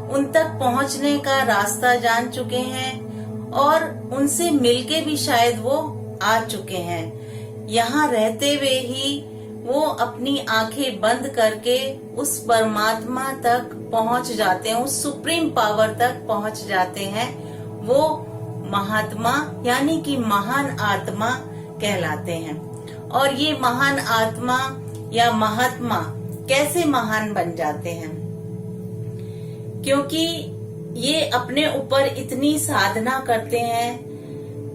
उन तक पहुंचने का रास्ता जान चुके हैं, और उनसे मिलके भी शायद वो आ चुके हैं। यहाँ रहते हुए ही वो अपनी आंखें बंद करके उस परमात्मा तक पहुंच जाते हैं, उस सुप्रीम पावर तक पहुंच जाते हैं। वो महात्मा यानी कि महान आत्मा कहलाते हैं। और ये महान आत्मा या महात्मा कैसे महान बन जाते हैं? क्योंकि ये अपने ऊपर इतनी साधना करते हैं,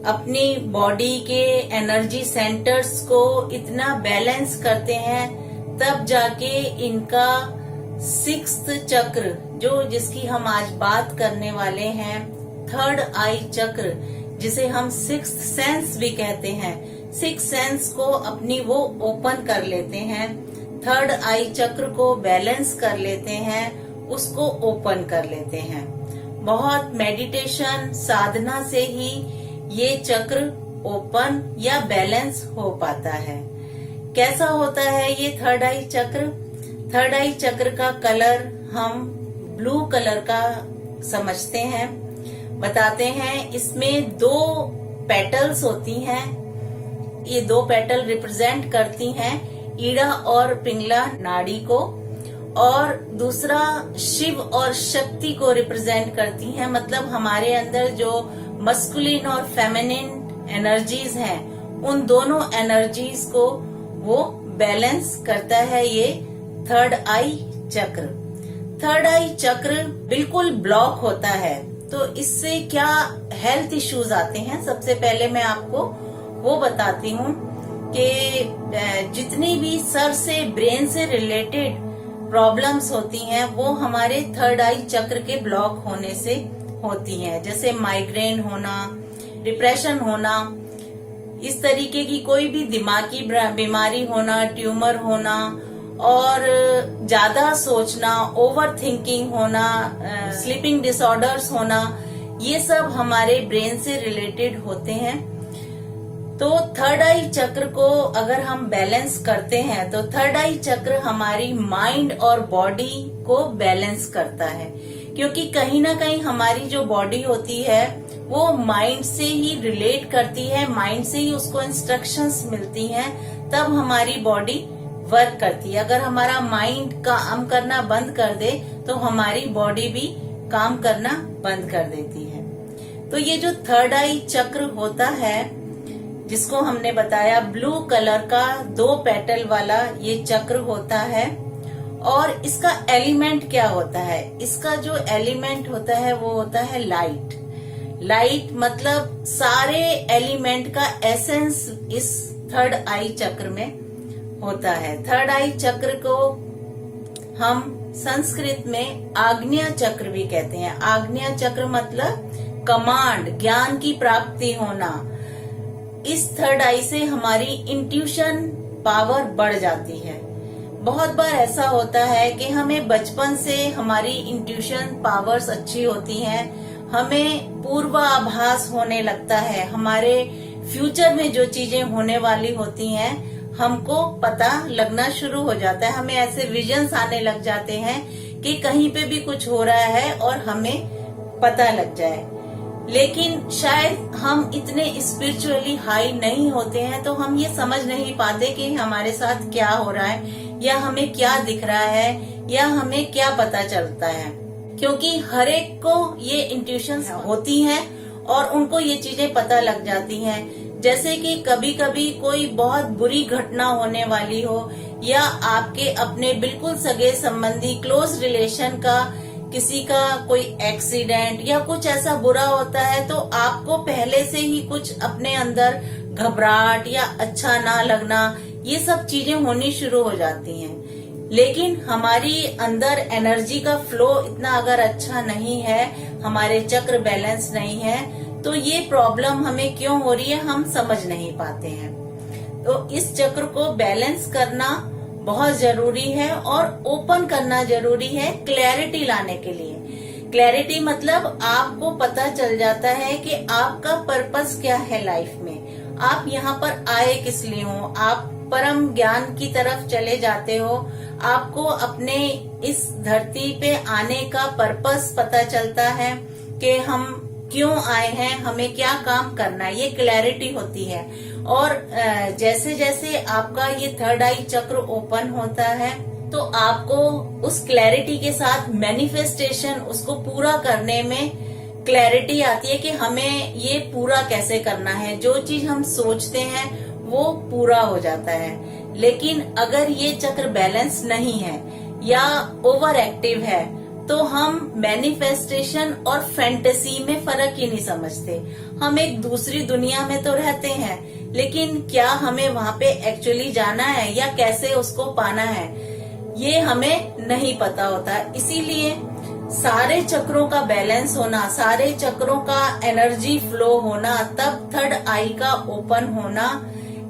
अपनी बॉडी के एनर्जी सेंटर्स को इतना बैलेंस करते हैं, तब जाके इनका 6th चक्र, जो जिसकी हम आज बात करने वाले हैं, 3rd आई चक्र, जिसे हम 6th सेंस भी कहते हैं, 6 सेंस को अपनी वो ओपन कर लेते हैं, 3rd आई चक्र को बैलेंस कर लेते हैं, उसको ओपन कर लेते हैं। बहुत मेडिटेशन साधना से ही ये चक्र ओपन या बैलेंस हो पाता है। कैसा होता है ये 3rd आई चक्र? 3rd आई चक्र का कलर हम ब्लू कलर का समझते हैं, बताते हैं। इसमें 2 पेटल्स होती हैं। ये 2 पेटल रिप्रेजेंट करती हैं ईड़ा और पिंगला नाड़ी को, और दूसरा शिव और शक्ति को रिप्रेजेंट करती हैं। मतलब हमारे अंदर जो मस्कुलिन और फेमिनिन एनर्जीज हैं, उन दोनों एनर्जीज को वो बैलेंस करता है ये 3rd आई चक्र। 3rd आई चक्र बिल्कुल ब्लॉक होता है तो इससे क्या हेल्थ इश्यूज आते हैं। सबसे पहले मैं आपको वो बताती हूँ कि जितनी भी सर से ब्रेन से रिलेटेड प्रॉब्लम्स होती हैं वो हमारे 3rd आई चक्र के ब्लॉक होने से होती हैं। जैसे माइग्रेन होना, डिप्रेशन होना, इस तरीके की कोई भी दिमागी बीमारी होना, ट्यूमर होना, और ज्यादा सोचना, ओवर थिंकिंग होना, स्लीपिंग डिसऑर्डर्स होना, ये सब हमारे ब्रेन से रिलेटेड होते हैं। तो 3rd आई चक्र को अगर हम बैलेंस करते हैं तो 3rd आई चक्र हमारी माइंड और बॉडी को बैलेंस करता है, क्योंकि कहीं ना कहीं हमारी जो बॉडी होती है वो माइंड से ही रिलेट करती है, माइंड से ही उसको इंस्ट्रक्शंस मिलती हैं, तब हमारी बॉडी वर्क करती है। अगर हमारा माइंड काम करना बंद कर दे तो हमारी बॉडी भी काम करना बंद कर देती है। तो ये जो 3rd आई चक्र होता है, जिसको हमने बताया ब्लू कलर का 2 पेटल वाला ये चक्र होता है, और इसका एलिमेंट क्या होता है? इसका जो एलिमेंट होता है वो होता है लाइट। लाइट मतलब सारे एलिमेंट का एसेंस इस 3rd आई चक्र में होता है। 3rd आई चक्र को हम संस्कृत में आग्नेय चक्र भी कहते हैं। आग्नेय चक्र मतलब कमांड, ज्ञान की प्राप्ति होना। इस 3rd आई से हमारी इंट्यूशन पावर बढ़ जाती है। बहुत बार ऐसा होता है कि हमें बचपन से हमारी इंट्यूशन पावर्स अच्छी होती हैं, हमें पूर्वाभास होने लगता है, हमारे फ्यूचर में जो चीजें होने वाली होती हैं हमको पता लगना शुरू हो जाता है। हमें ऐसे विजन्स आने लग जाते हैं कि कहीं पे भी कुछ हो रहा है और हमें पता लग जाए। लेकिन शायद हम इतने स्पिरिचुअली हाई नहीं होते हैं तो हम ये समझ नहीं पाते कि हमारे साथ क्या हो रहा है, या हमें क्या दिख रहा है, या हमें क्या पता चलता है। क्योंकि हर एक को ये इंट्यूशंस होती हैं और उनको ये चीजें पता लग जाती हैं। जैसे कि कभी कभी कोई बहुत बुरी घटना होने वाली हो, या आपके अपने बिल्कुल सगे संबंधी क्लोज रिलेशन का किसी का कोई एक्सीडेंट या कुछ ऐसा बुरा होता है, तो आपको पहले से ही कुछ अपने अंदर घबराहट या अच्छा ना लगना, ये सब चीजें होनी शुरू हो जाती हैं। लेकिन हमारी अंदर एनर्जी का फ्लो इतना अगर अच्छा नहीं है, हमारे चक्र बैलेंस नहीं है, तो ये प्रॉब्लम हमें क्यों हो रही है हम समझ नहीं पाते हैं। तो इस चक्र को बैलेंस करना बहुत जरूरी है और ओपन करना जरूरी है क्लैरिटी लाने के लिए। क्लैरिटी मतलब आपको पता चल जाता है कि आपका पर्पस क्या है लाइफ में, आप यहाँ पर आए किस लिए हो, आप परम ज्ञान की तरफ चले जाते हो, आपको अपने इस धरती पे आने का पर्पस पता चलता है कि हम क्यों आए हैं, हमें क्या काम करना है, ये क्लैरिटी होती है। और जैसे जैसे आपका ये थर्ड आई चक्र ओपन होता है, तो आपको उस क्लैरिटी के साथ मैनिफेस्टेशन, उसको पूरा करने में क्लैरिटी आती है कि हमें ये पूरा कैसे करना है। जो चीज हम सोचते हैं वो पूरा हो जाता है। लेकिन अगर ये चक्र बैलेंस नहीं है या ओवर एक्टिव है, तो हम मैनिफेस्टेशन और फैंटेसी में फर्क ही नहीं समझते। हम एक दूसरी दुनिया में तो रहते हैं, लेकिन क्या हमें वहां पे एक्चुअली जाना है या कैसे उसको पाना है, ये हमें नहीं पता होता। इसीलिए सारे चक्रों का बैलेंस होना, सारे चक्रों का एनर्जी फ्लो होना, तब थर्ड आई का ओपन होना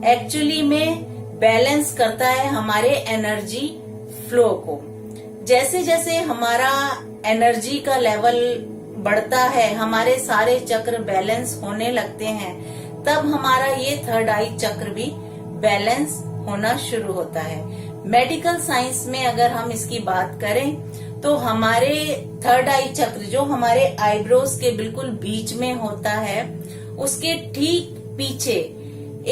एक्चुअली में बैलेंस करता है हमारे एनर्जी फ्लो को। जैसे जैसे हमारा एनर्जी का लेवल बढ़ता है, हमारे सारे चक्र बैलेंस होने लगते हैं, तब हमारा ये थर्ड आई चक्र भी बैलेंस होना शुरू होता है। मेडिकल साइंस में अगर हम इसकी बात करें, तो हमारे थर्ड आई चक्र जो हमारे आईब्रोज के बिल्कुल बीच में होता है, उसके ठीक पीछे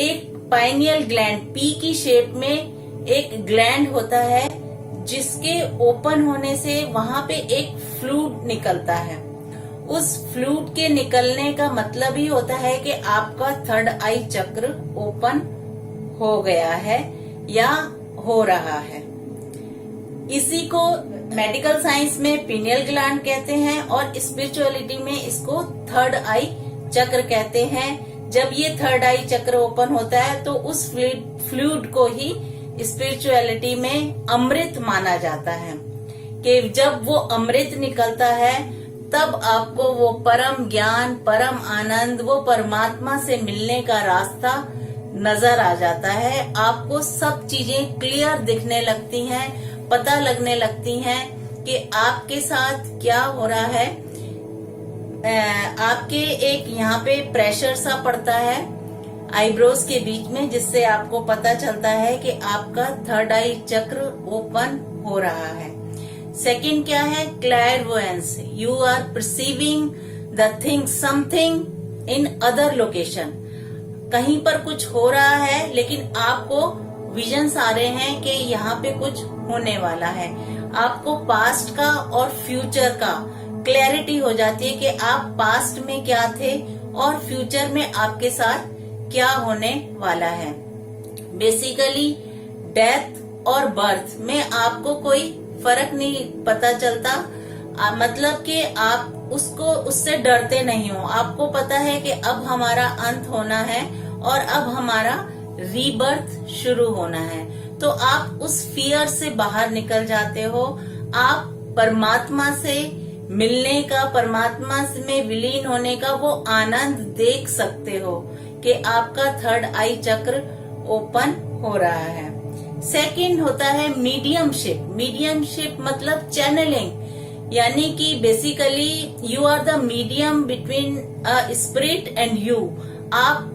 एक पाइनियल ग्लैंड, पी की शेप में एक ग्लैंड होता है, जिसके ओपन होने से वहां पे एक फ्लूइड निकलता है। उस फ्लूइड के निकलने का मतलब ही होता है कि आपका थर्ड आई चक्र ओपन हो गया है या हो रहा है। इसी को मेडिकल साइंस में पीनियल ग्लैंड कहते हैं और स्पिरिचुअलिटी में इसको थर्ड आई चक्र कहते हैं। जब ये थर्ड आई चक्र ओपन होता है, तो उस फ्लूइड को ही स्पिरिचुअलिटी में अमृत माना जाता है, कि जब वो अमृत निकलता है, तब आपको वो परम ज्ञान, परम आनंद, वो परमात्मा से मिलने का रास्ता नजर आ जाता है। आपको सब चीजें क्लियर दिखने लगती हैं, पता लगने लगती हैं कि आपके साथ क्या हो रहा है। आपके एक यहाँ पे प्रेशर सा पड़ता है आईब्रोज के बीच में, जिससे आपको पता चलता है कि आपका थर्ड आई चक्र ओपन हो रहा है। सेकंड क्या है? Clairvoyance. You are perceiving the thing, something in other location. कहीं पर कुछ हो रहा है, लेकिन आपको विजन्स आ रहे हैं कि यहाँ पे कुछ होने वाला है। आपको पास्ट का और फ्यूचर का क्लैरिटी हो जाती है कि आप पास्ट में क्या थे और फ्यूचर में आपके साथ क्या होने वाला है। बेसिकली डेथ और बर्थ में आपको कोई फर्क नहीं पता चलता, मतलब कि आप उससे डरते नहीं हो। आपको पता है कि अब हमारा अंत होना है और अब हमारा रीबर्थ शुरू होना है। तो आप उस फियर से बाहर निकल जाते हो। आप परमात्मा से मिलने का, परमात्मा में विलीन होने का वो आनंद देख सकते हो कि आपका थर्ड आई चक्र ओपन हो रहा है। सेकंड होता है मीडियमशिप। मीडियमशिप मतलब चैनलिंग, यानी कि basically you are the medium between a spirit and you. आप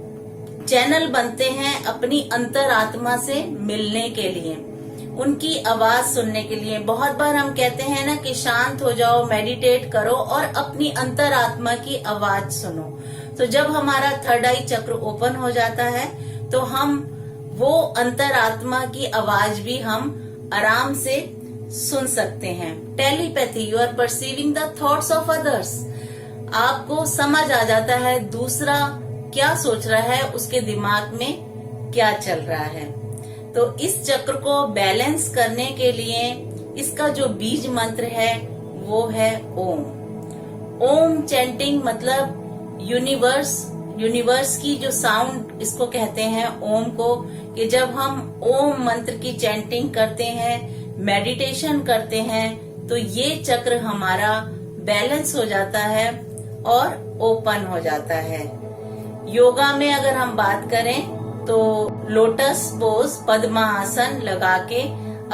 चैनल बनते हैं अपनी अंतरात्मा से मिलने के लिए, उनकी आवाज सुनने के लिए। बहुत बार हम कहते हैं ना कि शांत हो जाओ, मेडिटेट करो और अपनी अंतरात्मा की आवाज सुनो। तो जब हमारा थर्ड आई चक्र ओपन हो जाता है, तो हम वो अंतरात्मा की आवाज भी हम आराम से सुन सकते हैं। Telepathy, you are perceiving the thoughts of others. आपको समझ आ जाता है दूसरा क्या सोच रहा है, उसके दिमाग में क्या चल रहा है। तो इस चक्र को बैलेंस करने के लिए इसका जो बीज मंत्र है वो है ओम। ओम चैंटिंग मतलब यूनिवर्स की जो साउंड, इसको कहते हैं ओम को, कि जब हम ओम मंत्र की चैंटिंग करते हैं, मेडिटेशन करते हैं, तो ये चक्र हमारा बैलेंस हो जाता है और ओपन हो जाता है। योगा में अगर हम बात करें तो लोटस पोज, पद्मासन लगा के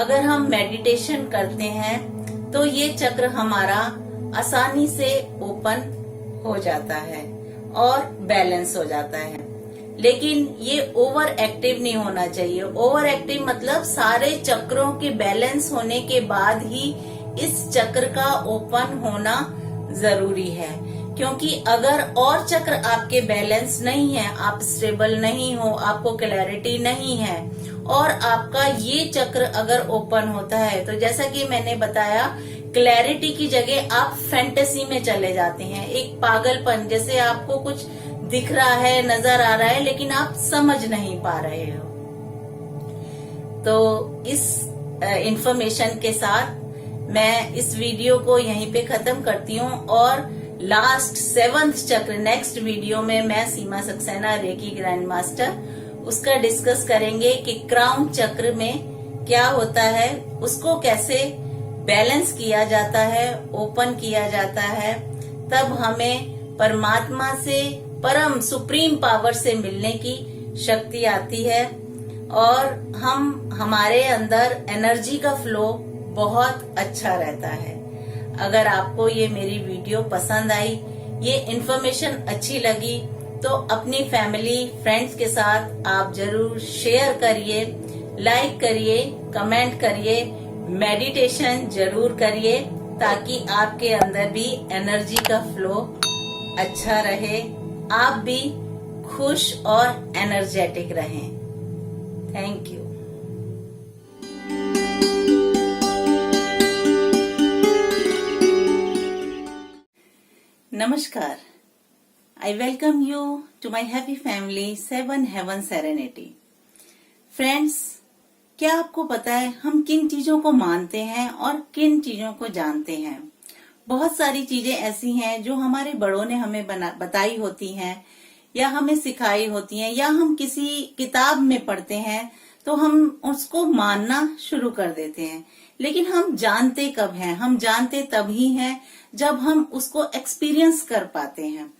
अगर हम मेडिटेशन करते हैं तो ये चक्र हमारा आसानी से ओपन हो जाता है और बैलेंस हो जाता है। लेकिन ये ओवर एक्टिव नहीं होना चाहिए। ओवर एक्टिव मतलब सारे चक्रों के बैलेंस होने के बाद ही इस चक्र का ओपन होना जरूरी है, क्योंकि अगर और चक्र आपके बैलेंस नहीं है, आप स्टेबल नहीं हो, आपको क्लैरिटी नहीं है और आपका ये चक्र अगर ओपन होता है, तो जैसा कि मैंने बताया, क्लैरिटी की जगह आप फैंटेसी में चले जाते हैं। एक पागलपन, जैसे आपको कुछ दिख रहा है, नजर आ रहा है, लेकिन आप समझ नहीं पा रहे हो। तो इस इंफॉर्मेशन के साथ मैं इस वीडियो को यहीं पे खत्म करती हूँ और लास्ट 7th चक्र नेक्स्ट वीडियो में मैं सीमा सक्सेना, रेकी ग्रैंड मास्टर, उसका डिस्कस करेंगे कि क्राउन चक्र में क्या होता है, उसको कैसे बैलेंस किया जाता है, ओपन किया जाता है। तब हमें परमात्मा से, परम सुप्रीम पावर से मिलने की शक्ति आती है और हमारे अंदर एनर्जी का फ्लो बहुत अच्छा रहता है। अगर आपको ये मेरी वीडियो पसंद आई, ये इन्फॉर्मेशन अच्छी लगी, तो अपनी फैमिली फ्रेंड्स के साथ आप जरूर शेयर करिए, लाइक करिए, कमेंट करिए, मेडिटेशन जरूर करिए, ताकि आपके अंदर भी एनर्जी का फ्लो अच्छा रहे, आप भी खुश और एनर्जेटिक रहें। Thank you. नमस्कार। I welcome you to my happy family 7 Heaven Serenity. Friends, क्या आपको पता है हम किन चीजों को मानते हैं और किन चीजों को जानते हैं? बहुत सारी चीजें ऐसी हैं जो हमारे बड़ों ने हमें बताई होती हैं या हमें सिखाई होती हैं या हम किसी किताब में पढ़ते हैं तो हम उसको मानना शुरू कर देते हैं। लेकिन हम जानते कब हैं? हम जानते तभी हैं जब हम उसको एक्सपीरियंस कर पाते हैं।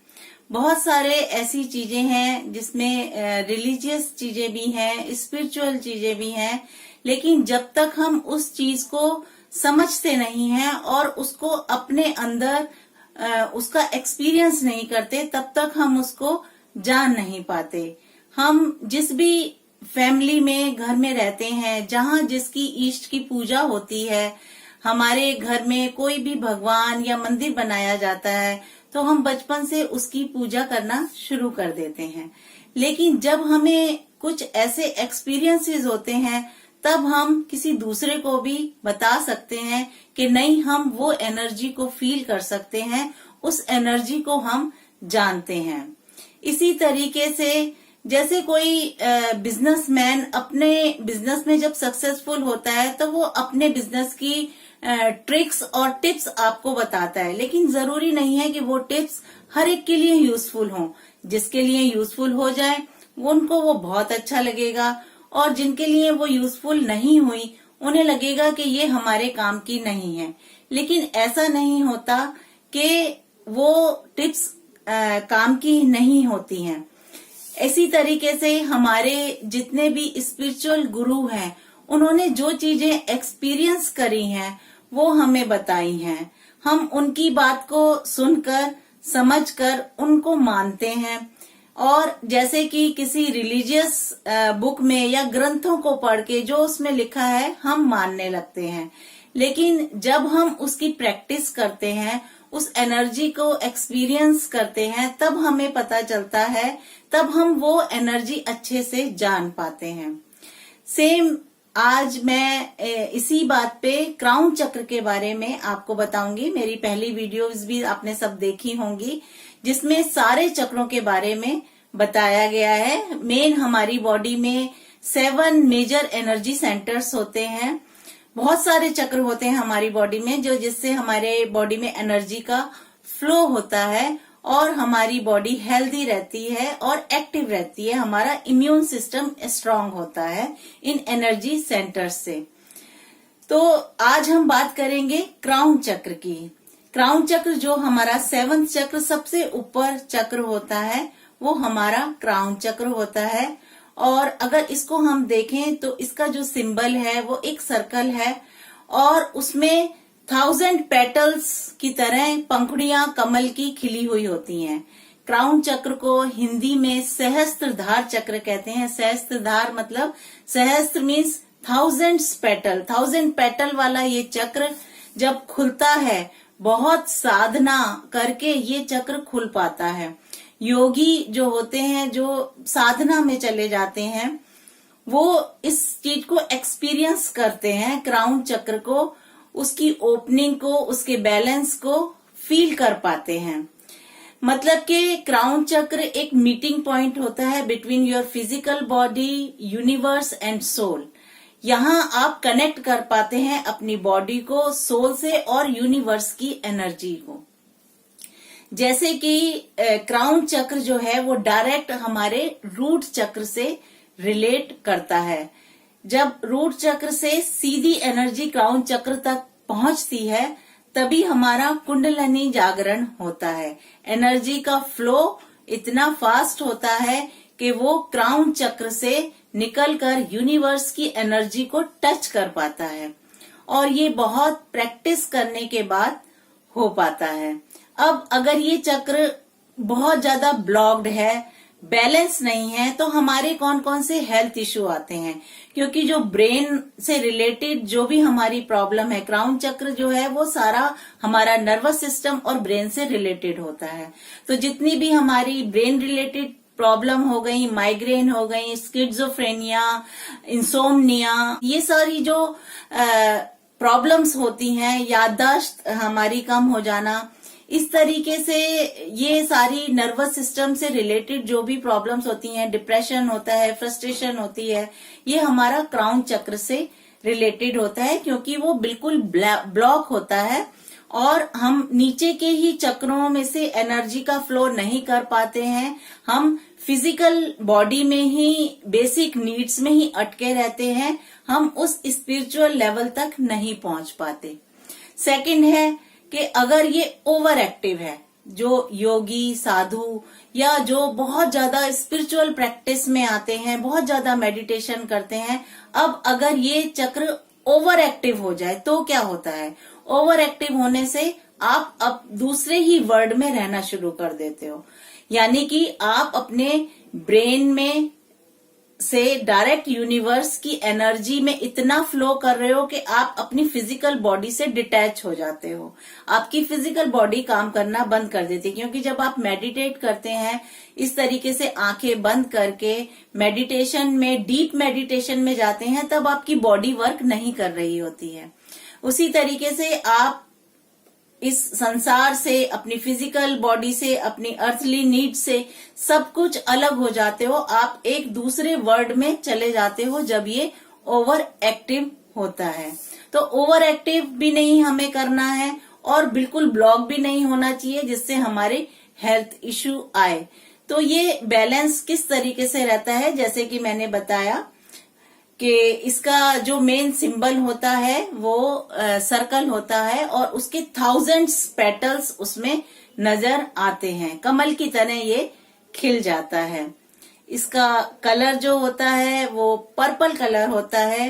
बहुत सारे ऐसी चीजें हैं जिसमें रिलीजियस चीजें भी हैं, स्पिरिचुअल चीजें भी हैं, लेकिन जब तक हम उस चीज को समझते नहीं हैं और उसको अपने अंदर उसका एक्सपीरियंस नहीं करते, तब तक हम उसको जान नहीं पाते। हम जिस भी फैमिली में, घर में रहते हैं, जहाँ जिसकी इष्ट की पूजा होती है, हमारे घर में कोई भी भगवान या मंदिर बनाया जाता है, तो हम बचपन से उसकी पूजा करना शुरू कर देते हैं। लेकिन जब हमें कुछ ऐसे एक्सपीरियंसेस होते हैं, तब हम किसी दूसरे को भी बता सकते हैं कि नहीं, हम वो एनर्जी को फील कर सकते हैं, उस एनर्जी को हम जानते हैं। इसी तरीके से जैसे कोई बिजनेसमैन अपने बिजनेस में जब सक्सेसफुल होता है तो वो अपने बिजनेस की ट्रिक्स और टिप्स आपको बताता है, लेकिन जरूरी नहीं है कि वो टिप्स हर एक के लिए यूजफुल हों। जिसके लिए यूजफुल हो जाए उनको वो बहुत अच्छा लगेगा और जिनके लिए वो यूजफुल नहीं हुई उन्हें लगेगा कि ये हमारे काम की नहीं है। लेकिन ऐसा नहीं होता कि वो टिप्स काम की नहीं होती हैं। इसी तरीके से हमारे जितने भी स्पिरिचुअल गुरु हैं, उन्होंने जो चीजें एक्सपीरियंस करी हैं वो हमें बताई हैं। हम उनकी बात को सुनकर, समझकर उनको मानते हैं और जैसे कि किसी रिलीजियस बुक में या ग्रंथों को पढ़ के जो उसमें लिखा है हम मानने लगते हैं। लेकिन जब हम उसकी प्रैक्टिस करते हैं, उस एनर्जी को एक्सपीरियंस करते हैं, तब हमें पता चलता है, तब हम वो एनर्जी अच्छे से जान पाते हैं। सेम आज मैं इसी बात पे क्राउन चक्र के बारे में आपको बताऊंगी। मेरी पहली वीडियोस भी आपने सब देखी होंगी, जिसमें सारे चक्रों के बारे में बताया गया है। मेन हमारी बॉडी में 7 मेजर एनर्जी सेंटर्स होते हैं। बहुत सारे चक्र होते हैं हमारी बॉडी में जो जिससे हमारे बॉडी में एनर्जी का फ्लो होता है और हमारी बॉडी हेल्दी रहती है और एक्टिव रहती है। हमारा इम्यून सिस्टम स्ट्रांग होता है इन एनर्जी सेंटर्स से। तो आज हम बात करेंगे क्राउन चक्र की। क्राउन चक्र जो हमारा 7th चक्र सबसे ऊपर चक्र होता है वो हमारा क्राउन चक्र होता है। और अगर इसको हम देखें तो इसका जो सिंबल है वो एक सर्कल है और उसमें 1000 पेटल्स की तरह पंखुड़ियां कमल की खिली हुई होती हैं। क्राउन चक्र को हिंदी में सहस्त्रधार चक्र कहते हैं। सहस्त्रधार मतलब सहस्त्र मीन्स 1000 पेटल वाला ये चक्र जब खुलता है, बहुत साधना करके ये चक्र खुल पाता है। योगी जो होते हैं, जो साधना में चले जाते हैं, वो इस चीज को एक्सपीरियंस करते हैं, क्राउन चक्र को, उसकी ओपनिंग को, उसके बैलेंस को फील कर पाते हैं। मतलब कि क्राउन चक्र एक मीटिंग पॉइंट होता है between your physical body, universe and soul. यहाँ आप कनेक्ट कर पाते हैं अपनी बॉडी को सोल से और यूनिवर्स की एनर्जी को। जैसे कि क्राउन चक्र जो है वो डायरेक्ट हमारे रूट चक्र से रिलेट करता है। जब रूट चक्र से सीधी एनर्जी क्राउन चक्र तक पहुंचती है तभी हमारा कुंडलिनी जागरण होता है। एनर्जी का फ्लो इतना फास्ट होता है कि वो क्राउन चक्र से निकलकर यूनिवर्स की एनर्जी को टच कर पाता है और ये बहुत प्रैक्टिस करने के बाद हो पाता है। अब अगर ये चक्र बहुत ज्यादा ब्लॉक्ड है, बैलेंस नहीं है, तो हमारे कौन कौन से हेल्थ इश्यू आते हैं। क्योंकि जो ब्रेन से रिलेटेड जो भी हमारी प्रॉब्लम है, क्राउन चक्र जो है वो सारा हमारा नर्वस सिस्टम और ब्रेन से रिलेटेड होता है। तो जितनी भी हमारी ब्रेन रिलेटेड प्रॉब्लम हो गई, माइग्रेन हो गई, स्किज़ोफ्रेनिया, इंसोम्निया, ये सारी जो प्रॉब्लम्स होती हैं, याददाश्त हमारी कम हो जाना, इस तरीके से ये सारी नर्वस सिस्टम से रिलेटेड जो भी प्रॉब्लम्स होती हैं, डिप्रेशन होता है, फ्रस्ट्रेशन होती है, ये हमारा क्राउन चक्र से रिलेटेड होता है क्योंकि वो बिल्कुल ब्लॉक होता है और हम नीचे के ही चक्रों में से एनर्जी का फ्लो नहीं कर पाते हैं। हम फिजिकल बॉडी में ही बेसिक नीड्स में ही अटके रहते हैं, हम उस स्पिरिचुअल लेवल तक नहीं पहुंच पाते। सेकंड है कि अगर ये ओवर एक्टिव है, जो योगी साधु या जो बहुत ज्यादा स्पिरिचुअल प्रैक्टिस में आते हैं, बहुत ज्यादा मेडिटेशन करते हैं, अब अगर ये चक्र ओवर एक्टिव हो जाए तो क्या होता है। ओवर एक्टिव होने से आप अब दूसरे ही वर्ल्ड में रहना शुरू कर देते हो, यानी कि आप अपने ब्रेन में से डायरेक्ट यूनिवर्स की एनर्जी में इतना फ्लो कर रहे हो कि आप अपनी फिजिकल बॉडी से डिटैच हो जाते हो। आपकी फिजिकल बॉडी काम करना बंद कर देती है क्योंकि जब आप मेडिटेट करते हैं इस तरीके से आंखें बंद करके मेडिटेशन में, डीप मेडिटेशन में जाते हैं, तब आपकी बॉडी वर्क नहीं कर रही होती है। उसी तरीके से आप इस संसार से, अपनी फिजिकल बॉडी से, अपनी अर्थली नीड से सब कुछ अलग हो जाते हो। आप एक दूसरे वर्ल्ड में चले जाते हो जब ये ओवर एक्टिव होता है। तो ओवर एक्टिव भी नहीं हमें करना है और बिल्कुल ब्लॉक भी नहीं होना चाहिए जिससे हमारे हेल्थ इश्यू आए। तो ये बैलेंस किस तरीके से रहता है, जैसे कि मैंने बताया कि इसका जो मेन सिंबल होता है वो सर्कल होता है और उसके 1000 पेटल्स उसमें नजर आते हैं। कमल की तरह ये खिल जाता है। इसका कलर जो होता है वो पर्पल कलर होता है।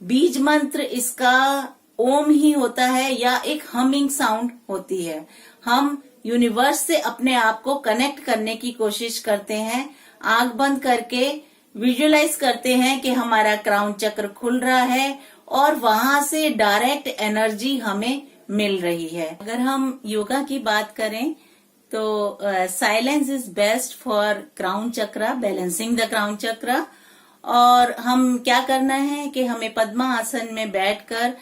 बीज मंत्र इसका ओम ही होता है या एक हमिंग साउंड होती है। हम यूनिवर्स से अपने आप को कनेक्ट करने की कोशिश करते हैं। आंख बंद करके विजुअलाइज करते हैं कि हमारा क्राउन चक्र खुल रहा है और वहां से डायरेक्ट एनर्जी हमें मिल रही है। अगर हम योगा की बात करें तो silence is best for crown चक्र, बैलेंसिंग द क्राउन चक्र। और हम क्या करना है कि हमें पद्मासन में बैठकर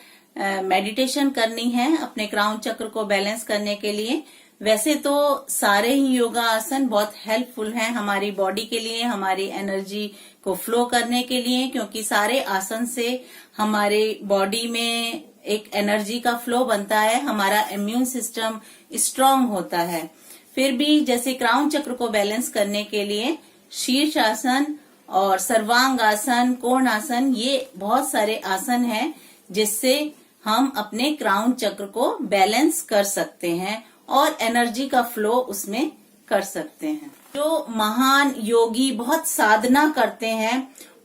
मेडिटेशन करनी है अपने क्राउन चक्र को बैलेंस करने के लिए। वैसे तो सारे ही योगा आसन बहुत हेल्पफुल हैं हमारी बॉडी के लिए, हमारी एनर्जी को फ्लो करने के लिए, क्योंकि सारे आसन से हमारे बॉडी में एक एनर्जी का फ्लो बनता है, हमारा इम्यून सिस्टम स्ट्रांग होता है। फिर भी जैसे क्राउन चक्र को बैलेंस करने के लिए शीर्ष आसन और सर्वांग आसन, कोण आसन, ये बहुत सारे आसन हैं जिससे हम अपने क्राउन चक्र को बैलेंस कर सकते हैं और एनर्जी का फ्लो उसमें कर सकते हैं। जो महान योगी बहुत साधना करते हैं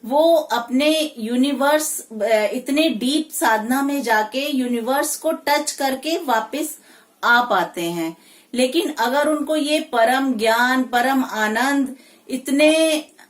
वो अपने यूनिवर्स, इतने डीप साधना में जाके यूनिवर्स को टच करके वापस आ पाते हैं। लेकिन अगर उनको ये परम ज्ञान, परम आनंद इतने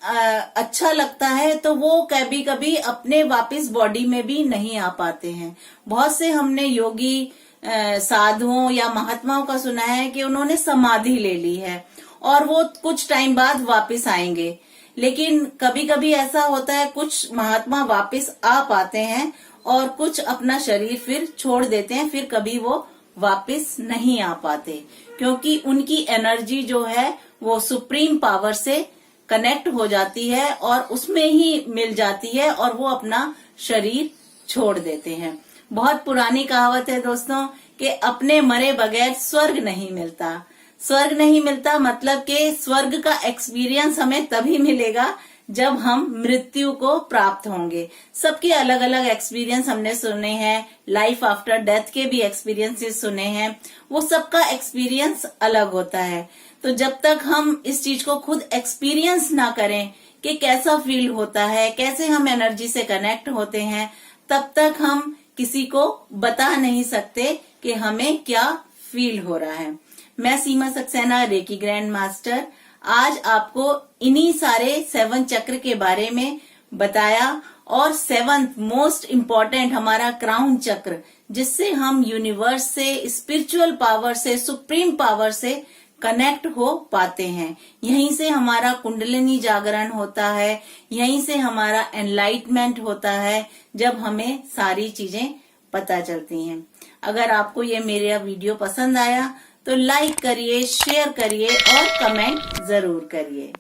अच्छा लगता है तो वो कभी कभी अपने वापस बॉडी में भी नहीं आ पाते हैं। बहुत से हमने योगी साधुओं या महात्माओं का सुना है कि उन्होंने समाधि ले ली है और वो कुछ टाइम बाद वापस आएंगे, लेकिन कभी कभी ऐसा होता है कुछ महात्मा वापस आ पाते हैं और कुछ अपना शरीर फिर छोड़ देते हैं, फिर कभी वो वापस नहीं आ पाते, क्योंकि उनकी एनर्जी जो है वो सुप्रीम पावर से कनेक्ट हो जाती है और उसमें ही मिल जाती है और वो अपना शरीर छोड़ देते हैं। बहुत पुरानी कहावत है दोस्तों कि अपने मरे बगैर स्वर्ग नहीं मिलता। स्वर्ग नहीं मिलता मतलब कि स्वर्ग का एक्सपीरियंस हमें तभी मिलेगा जब हम मृत्यु को प्राप्त होंगे। सबके अलग अलग एक्सपीरियंस हमने सुने हैं, लाइफ आफ्टर डेथ के भी एक्सपीरियंसेस सुने हैं, वो सबका एक्सपीरियंस अलग होता है। तो जब तक हम इस चीज को खुद एक्सपीरियंस ना करें कि कैसा फील होता है, कैसे हम एनर्जी से कनेक्ट होते हैं, तब तक हम किसी को बता नहीं सकते कि हमें क्या फील हो रहा है। मैं सीमा सक्सेना, रेकी ग्रैंड मास्टर, आज आपको इन्हीं सारे 7 चक्र के बारे में बताया और 7th मोस्ट इम्पॉर्टेंट हमारा क्राउन चक्र, जिससे हम यूनिवर्स से, स्पिरिचुअल पावर से, सुप्रीम पावर से कनेक्ट हो पाते हैं। यहीं से हमारा कुंडलिनी जागरण होता है, यहीं से हमारा एनलाइटमेंट होता है, जब हमें सारी चीजें पता चलती हैं। अगर आपको ये मेरा वीडियो पसंद आया तो लाइक करिए, शेयर करिए और कमेंट जरूर करिए।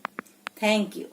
Thank you.